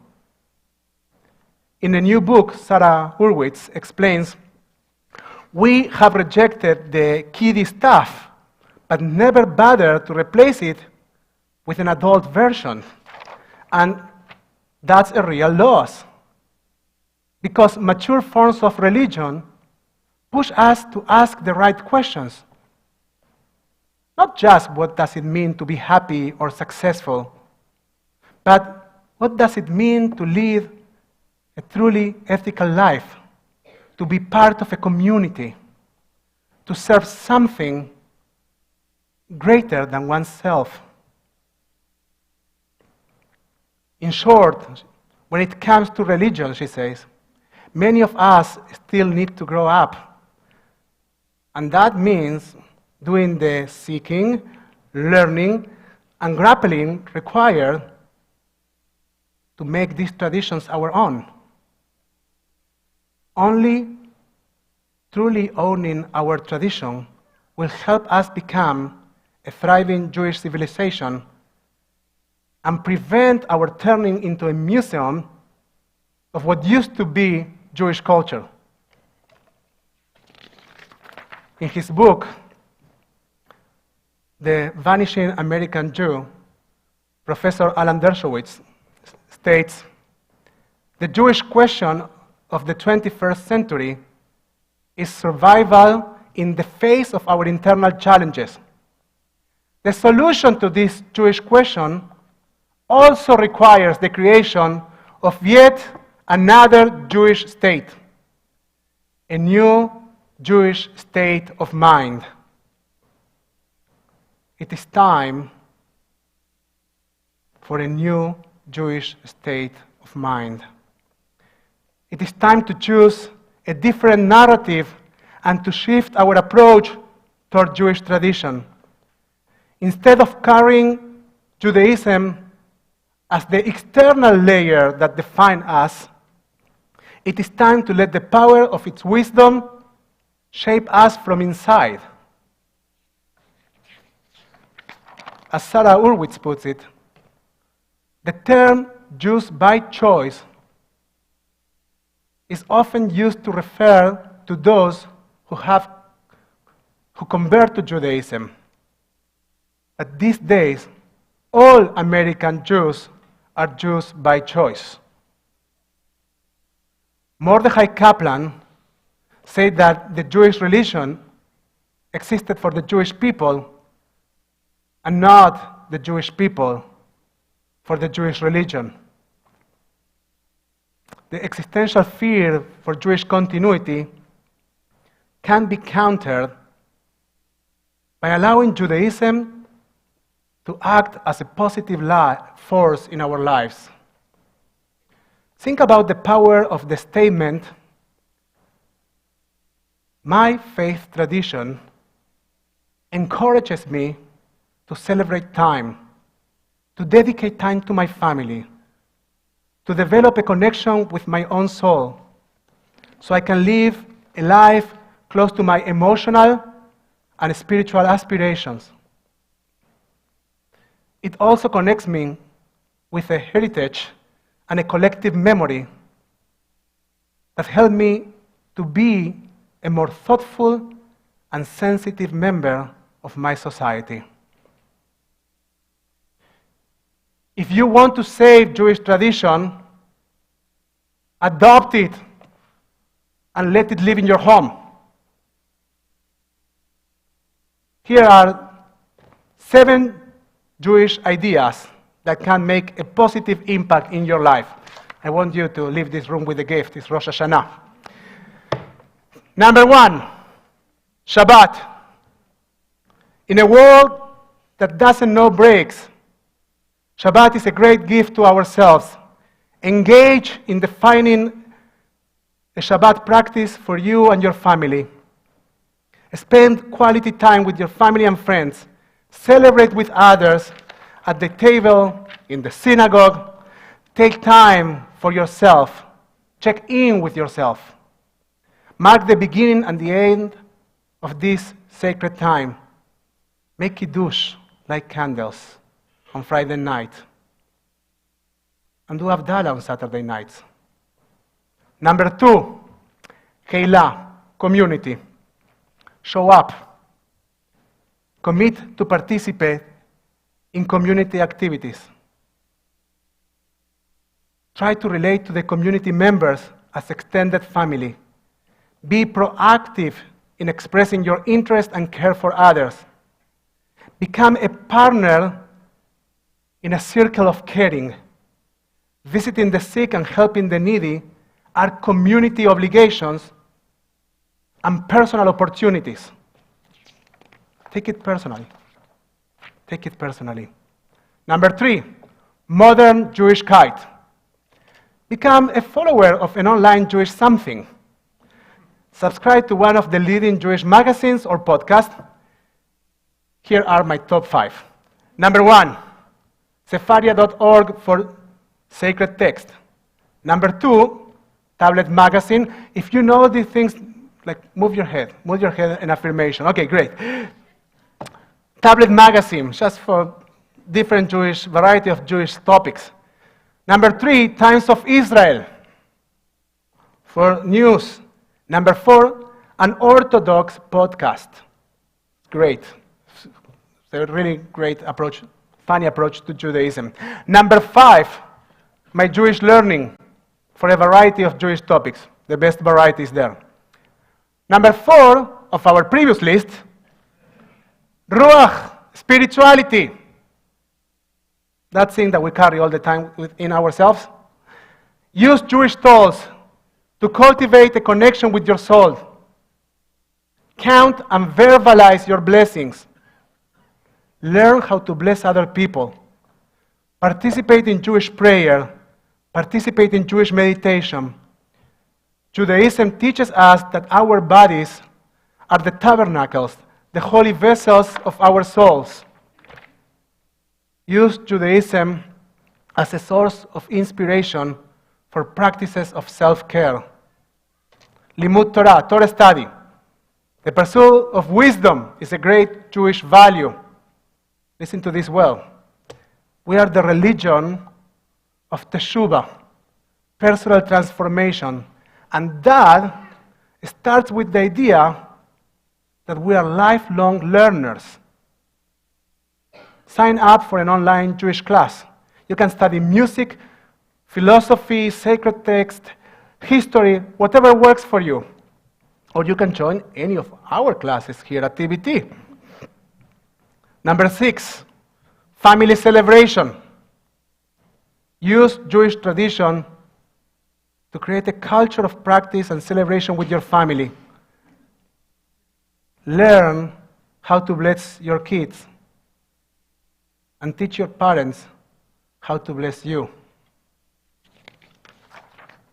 In a new book, Sarah Hurwitz explains, we have rejected the kiddie stuff, but never bothered to replace it with an adult version. And that's a real loss, because mature forms of religion push us to ask the right questions. Not just what does it mean to be happy or successful, but what does it mean to live a truly ethical life, to be part of a community, to serve something greater than oneself. In short, when it comes to religion, she says, many of us still need to grow up. And that means doing the seeking, learning, and grappling required to make these traditions our own. Only truly owning our tradition will help us become a thriving Jewish civilization and prevent our turning into a museum of what used to be Jewish culture. In his book, The Vanishing American Jew, Professor Alan Dershowitz states, the Jewish question of the 21st century is survival in the face of our internal challenges. The solution to this Jewish question also requires the creation of yet another Jewish state, a new Jewish state of mind. It is time for a new Jewish state of mind. It is time to choose a different narrative and to shift our approach toward Jewish tradition. Instead of carrying Judaism as the external layer that defines us, it is time to let the power of its wisdom shape us from inside. As Sarah Urwitz puts it, the term Jews by choice is often used to refer to those who convert to Judaism. But these days, all American Jews are Jews by choice. Mordechai Kaplan said that the Jewish religion existed for the Jewish people and not the Jewish people for the Jewish religion. The existential fear for Jewish continuity can be countered by allowing Judaism to act as a positive force in our lives. Think about the power of the statement, my faith tradition encourages me to celebrate time, to dedicate time to my family, to develop a connection with my own soul, so I can live a life close to my emotional and spiritual aspirations. It also connects me with a heritage and a collective memory that help me to be a more thoughtful and sensitive member of my society. If you want to save Jewish tradition, adopt it and let it live in your home. Here are 7 Jewish ideas that can make a positive impact in your life. I want you to leave this room with a gift. It's Rosh Hashanah. Number 1, Shabbat. In a world that doesn't know breaks, Shabbat is a great gift to ourselves. Engage in defining a Shabbat practice for you and your family. Spend quality time with your family and friends. Celebrate with others at the table, in the synagogue. Take time for yourself. Check in with yourself. Mark the beginning and the end of this sacred time. Make kiddush, light candles on Friday night. And do Havdalah on Saturday nights. Number 2, Keilah, community. Show up. Commit to participate in community activities. Try to relate to the community members as extended family. Be proactive in expressing your interest and care for others. Become a partner in a circle of caring. Visiting the sick and helping the needy are community obligations and personal opportunities. Take it personally. Take it personally. Number 3, modern Jewishkeit. Become a follower of an online Jewish something. Subscribe to one of the leading Jewish magazines or podcasts. Here are my top 5. Number 1, Sefaria.org for sacred text. Number 2, Tablet Magazine. If you know these things, like move your head in affirmation. Okay, great. tablet magazine, just for different variety of Jewish topics. Number 3, Times of Israel for news. Number 4, an Orthodox podcast. Great. It's a really great approach, funny approach to Judaism. Number 5, my Jewish learning for a variety of Jewish topics. The best variety is there. Number 4 of our previous list, Ruach, spirituality. That thing that we carry all the time within ourselves. Use Jewish tools to cultivate a connection with your soul. Count and verbalize your blessings. Learn how to bless other people. Participate in Jewish prayer. Participate in Jewish meditation. Judaism teaches us that our bodies are the tabernacles, the holy vessels of our souls. Use Judaism as a source of inspiration for practices of self-care. Limud Torah, Torah study. The pursuit of wisdom is a great Jewish value. Listen to this well. We are the religion of teshuvah, personal transformation, and that starts with the idea that we are lifelong learners. Sign up for an online Jewish class. You can study music, philosophy, sacred text, history, whatever works for you. Or you can join any of our classes here at TBT. Number 6, family celebration. Use Jewish tradition to create a culture of practice and celebration with your family. Learn how to bless your kids and teach your parents how to bless you.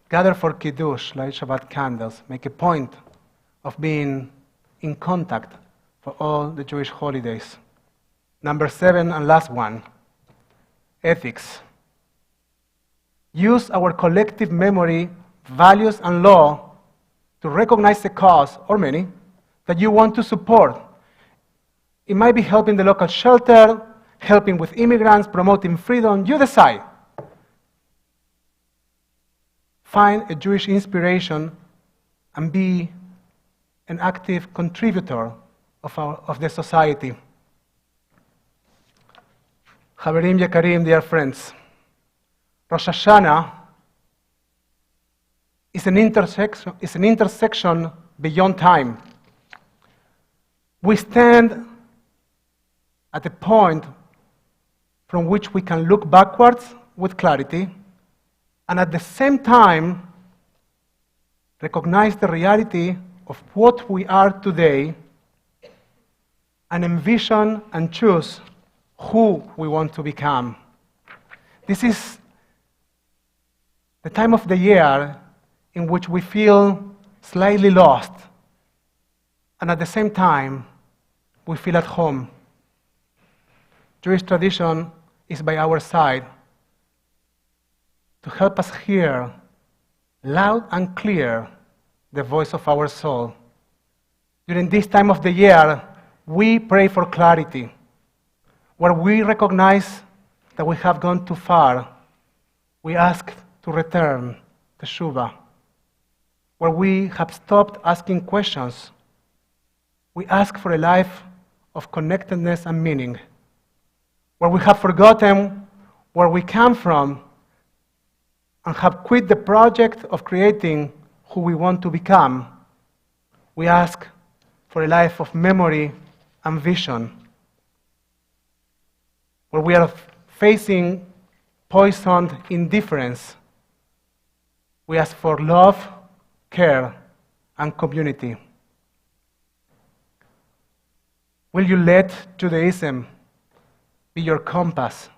Gather for Kiddush, light Shabbat candles. Make a point of being in contact for all the Jewish holidays. Number 7 and last one, ethics. Use our collective memory, values, and law to recognize a cause, or many, that you want to support. It might be helping the local shelter, helping with immigrants, promoting freedom. You decide. Find a Jewish inspiration and be an active contributor of the society. Haverim Yekarim, dear friends, Rosh Hashanah is an intersection beyond time. We stand at a point from which we can look backwards with clarity and at the same time recognize the reality of what we are today and envision and choose who we want to become. This is the time of the year in which we feel slightly lost and at the same time we feel at home. Jewish tradition is by our side to help us hear loud and clear the voice of our soul. During this time of the year, we pray for clarity. Where we recognize that we have gone too far, we ask to return to Teshuvah. Where we have stopped asking questions, we ask for a life of connectedness and meaning. Where we have forgotten where we come from and have quit the project of creating who we want to become, we ask for a life of memory and vision. Where we are facing poisoned indifference, we ask for love, care, and community. Will you let Judaism be your compass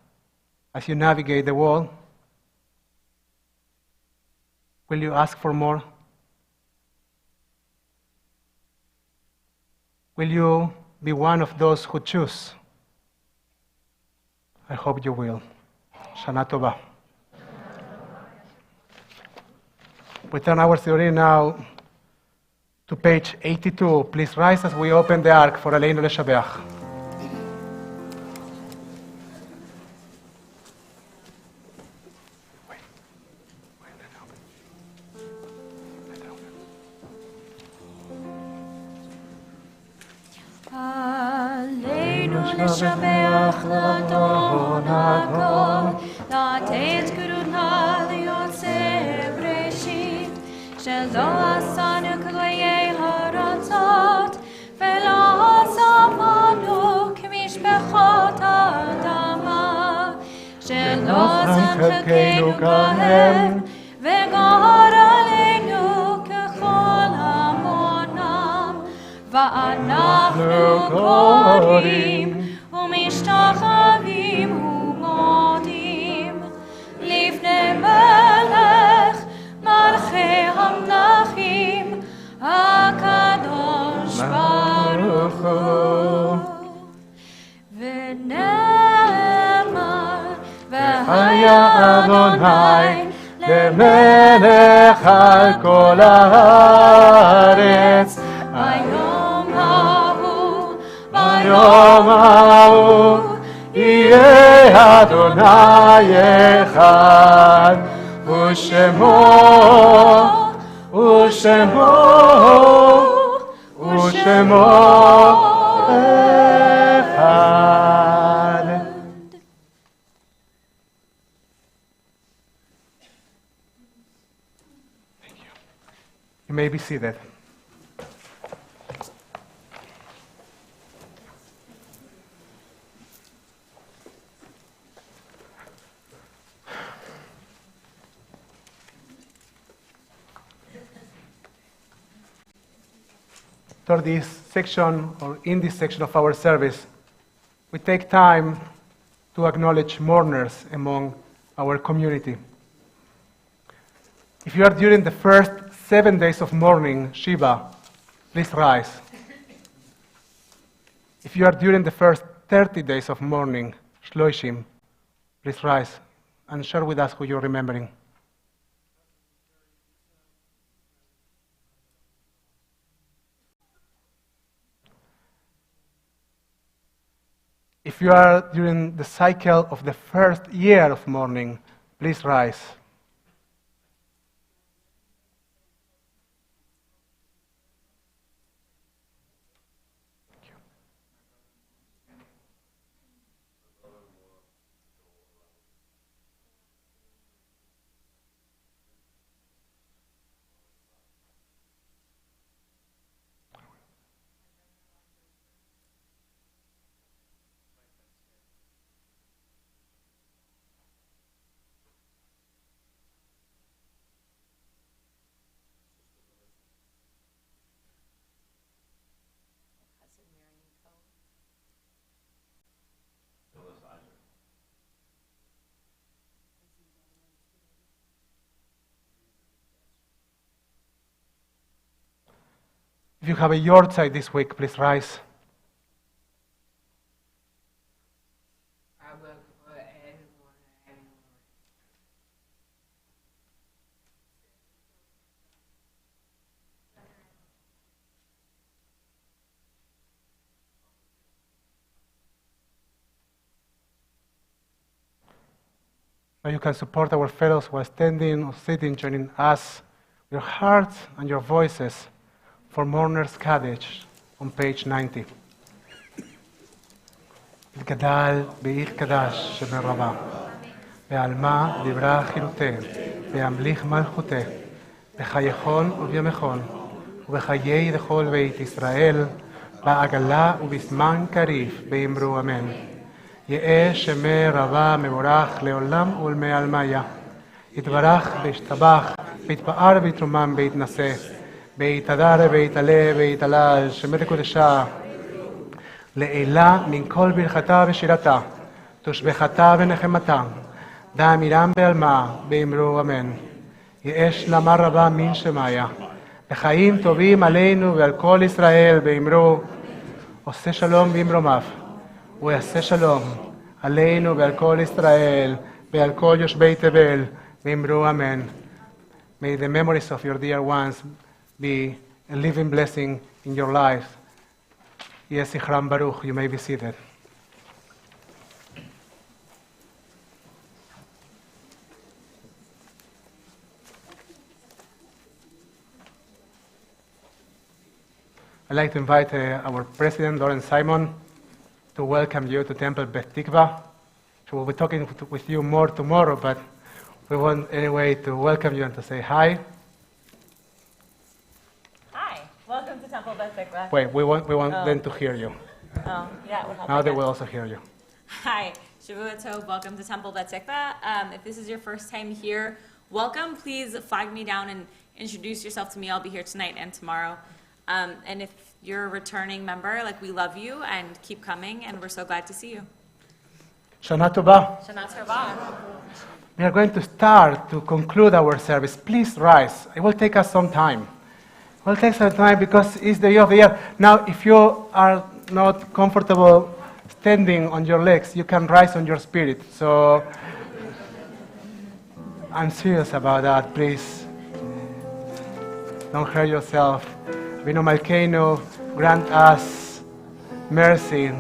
as you navigate the world? Will you ask for more? Will you be one of those who choose? I hope you will. Shana Tova. We turn our theory now to page 82. Please rise as we open the ark for Aleinu Leshabeach. לשבח לאדון הכל, לתת כרונה ליוצר בראשית, שלא עשנו כלויי הרצות, ולא עשמנו כמשפחות האדמה, שלא שם חלקנו כהם, וגר עלינו ככל המונם, ואנחנו קוראים ומשתחווים ומודים לפני מלך מלכי המלכים הקדוש ברוך הוא. ונאמר והיה אדוני למלך על כל הארץ, ביום ההוא יהיה אדוני אחד, ושמו אחד. You may be seated. After this section, or in this section of our service, we take time to acknowledge mourners among our community. If you are during the first 7 days of mourning, Shiva, please rise. If you are during the first 30 days of mourning, Shloishim, please rise and share with us who you're remembering. If you are during the cycle of the first year of mourning, please rise. If you have a yahrzeit this week, please rise. Now you can support our fellows who are standing or sitting, joining us, your hearts and your voices for Mourners Kaddish on page 90. גדל בעיר קדש שברבה, בעלמה דברה חילותה, בהמליך מלכותה, בחייכון ובימכון, ובחיי לכל בית ישראל, בעגלה ובזמן קריב, באמרו אמן. יהא שמי רבה מבורך לעולם ולמעלמיה. יתברך וישתבח, ויתפאר ויתרומם ויתנשא, ויתהדר ויתעלה ויתהלל, שמי לקודשה, לעילה מן כל ברכתה ושירתה, תושבחתה ונחמתה, דאמירם בעלמה, באמרו אמן. יהא שלמה רבה מן שמיה, וחיים טובים עלינו ועל כל ישראל, באמרו, עושה שלום במרומיו, הוא יעשה שלום עלינו ועל כל ישראל, ועל כל יושבי תבל, באמרו אמן. May the memories of your dear ones be a living blessing in your lives. Yes, Zichram Baruch, you may be seated. I'd like to invite our President, Lauren Simon, to welcome you to Temple Beth Tikvah. So we'll be talking with you more tomorrow, but we want anyway to welcome you and to say hi. Hi, welcome to Temple Beth Tikvah. Wait, we want them to hear you. Oh, yeah, it would help. Now they again. will also hear you. Hi, Shavua Tov, welcome to Temple Beth Tikvah. If this is your first time here, welcome. Please flag me down and introduce yourself to me. I'll be here tonight and tomorrow. And if you're a returning member, we love you and keep coming, and we're so glad to see you. Shana Tova. Shana Tova. We are going to start to conclude our service. Please rise. It will take us some time. It will take some time because it's the year of the year. Now, if you are not comfortable standing on your legs, you can rise on your spirit. So I'm serious about that, please. Don't hurt yourself. Vino Malkeinu, grant us mercy.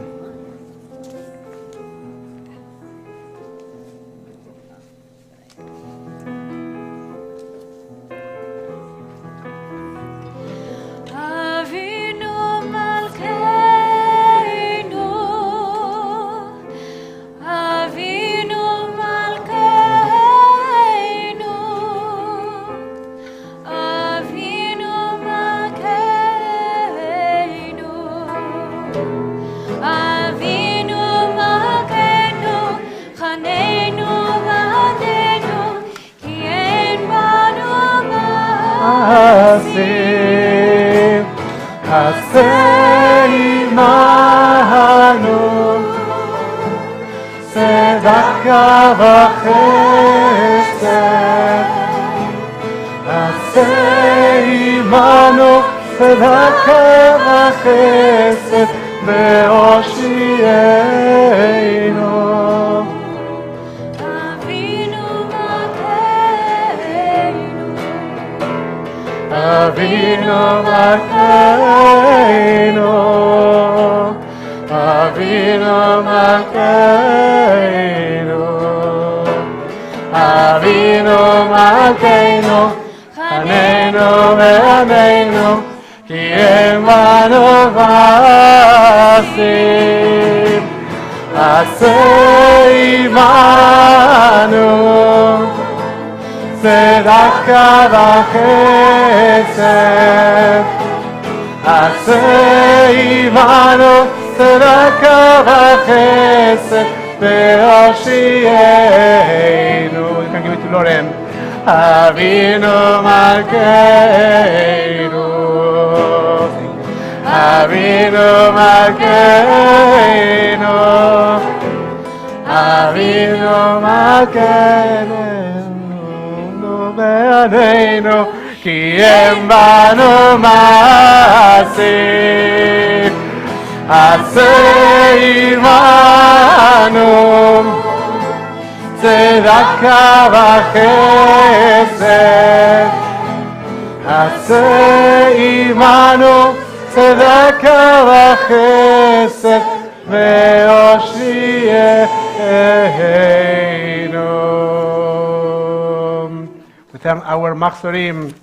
Our Machzorim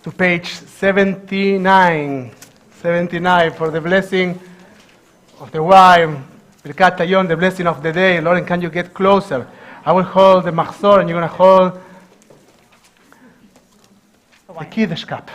to page 79 for the blessing of the wife, Birkat Hayom, the blessing of the day. Lauren, can you get closer? I will hold the Machzor and you're going to hold the Kiddush cup.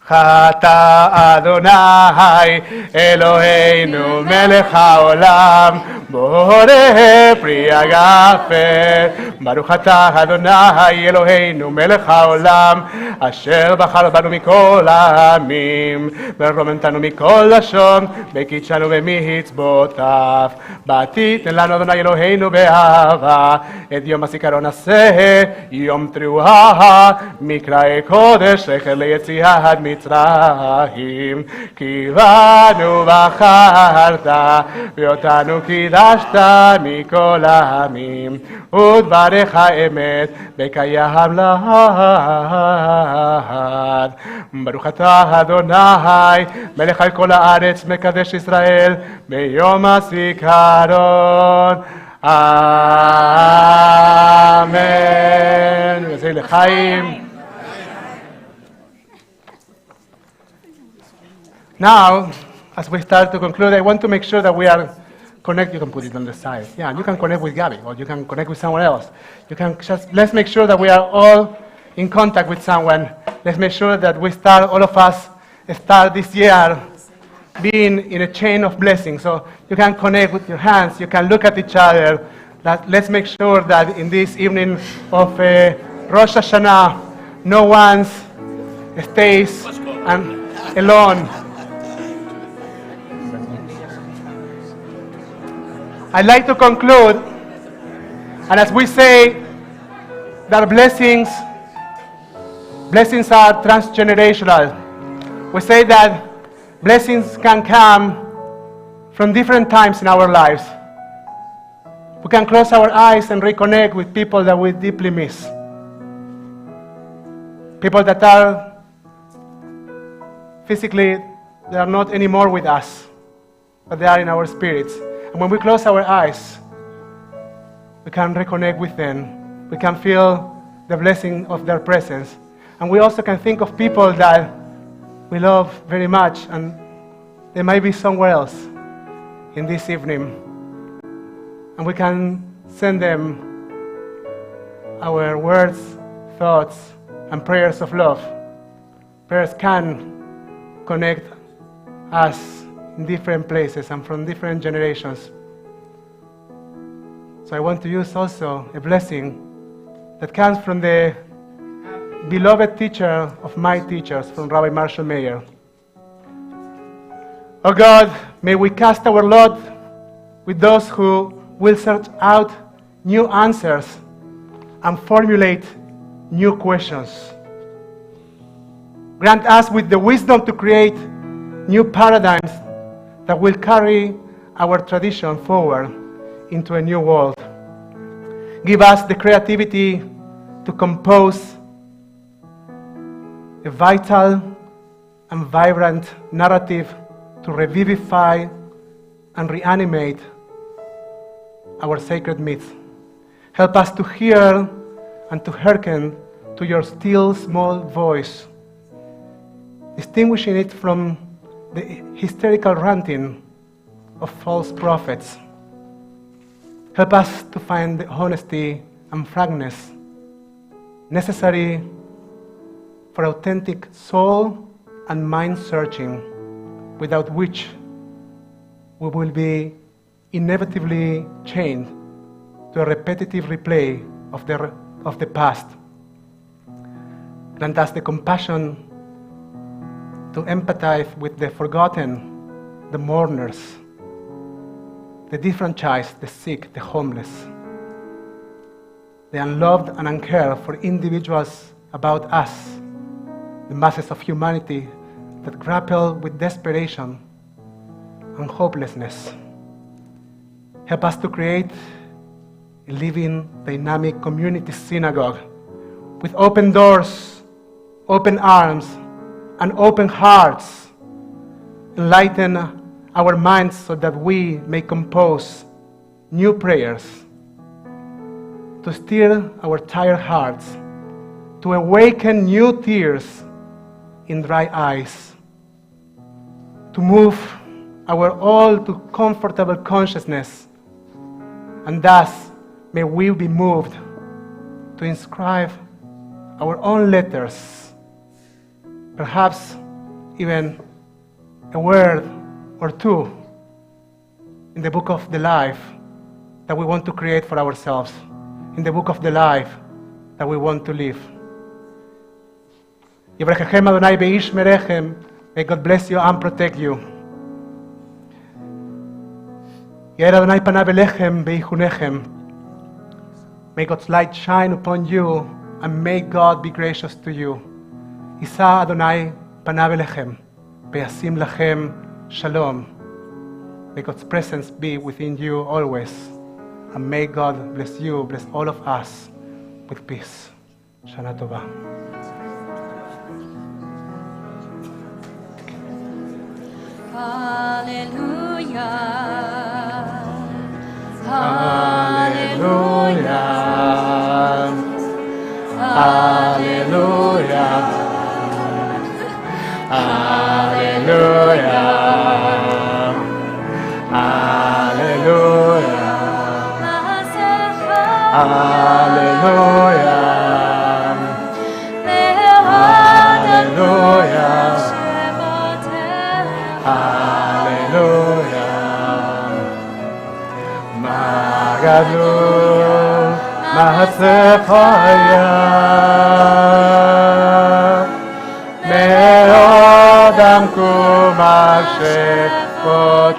Chata Adonai Eloheinu Melech HaOlam Boreh Pri Hagafer Baruch Atah Adonai Eloheinu Melech HaOlam Asher Bachar Banu Mikol Ha'amim Veromemtanu Mikol Lashon V'kidshanu b'mitzvotav B'atiten lanu Adonai Eloheinu be'ahava Et Yom HaZikaron Aseh Yom Teruah Mikrae Kodesh Zecher leYetziat מצרים, כי בנו בחרת, ואותנו קידשת מכל העמים, ודברך אמת, בקיים לעד. ברוך אתה אדוני, מלך על כל הארץ, מקדש ישראל, ביום הזיכרון. אמן. וזה לחיים. Now, as we start to conclude, I want to make sure that we are connected. You can put it on the side. Yeah, you can connect with Gabby, or you can connect with someone else. You can just, let's make sure that we are all in contact with someone. Let's make sure that we start, all of us, start this year being in a chain of blessings. So you can connect with your hands, you can look at each other. Let's make sure that in this evening of Rosh Hashanah, no one stays alone. I'd like to conclude, and as we say that blessings are transgenerational. We say that blessings can come from different times in our lives. We can close our eyes and reconnect with people that we deeply miss. People that are physically, they are not anymore with us, but they are in our spirits. And when we close our eyes, we can reconnect with them. We can feel the blessing of their presence. And we also can think of people that we love very much, and they might be somewhere else in this evening. And we can send them our words, thoughts, and prayers of love. Prayers can connect us in different places and from different generations. So I want to use also a blessing that comes from the beloved teacher of my teachers, from Rabbi Marshall Mayer. Oh God, may we cast our lot with those who will search out new answers and formulate new questions. Grant us with the wisdom to create new paradigms that will carry our tradition forward into a new world. Give us the creativity to compose a vital and vibrant narrative to revivify and reanimate our sacred myths. Help us to hear and to hearken to your still small voice, distinguishing it from the hysterical ranting of false prophets. Help us to find the honesty and frankness necessary for authentic soul and mind searching, without which we will be inevitably chained to a repetitive replay of the past. Grant us the compassion to empathize with the forgotten, the mourners, the disfranchised, the sick, the homeless, the unloved and uncared for individuals about us, the masses of humanity that grapple with desperation and hopelessness. Help us to create a living, dynamic community synagogue with open doors, open arms, and open hearts. Enlighten our minds so that we may compose new prayers to still our tired hearts, to awaken new tears in dry eyes, to move our all too comfortable consciousness, and thus may we be moved to inscribe our own letters, perhaps even a word or two in the book of the life that we want to create for ourselves, in the book of the life that we want to live. Yivrechem Adonai beish merechem. May God bless you and protect you. Yair Adonai panav elechem beichunechem. May God's light shine upon you, and may God be gracious to you. Isa Adonai panav elechem beyasim lachem shalom. May God's presence be within you always, and may God bless you, bless all of us with peace. Shana Tova. Hallelujah. Hallelujah. Hallelujah. Hallelujah. הללויה. מה גדול מעשיך מאוד עמקו מחשבותיך.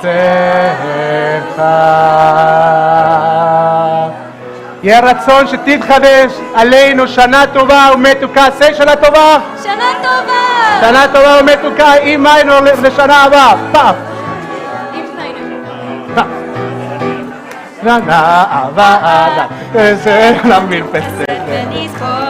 יהיה רצון שתתחדש עלינו שנה טובה ומתוקה. עשה שנה טובה. שנה טובה. שנה טובה ומתוקה עמנו לשנה הבאה. פאף. שנה הבאה. זה למרפסת. ונזכור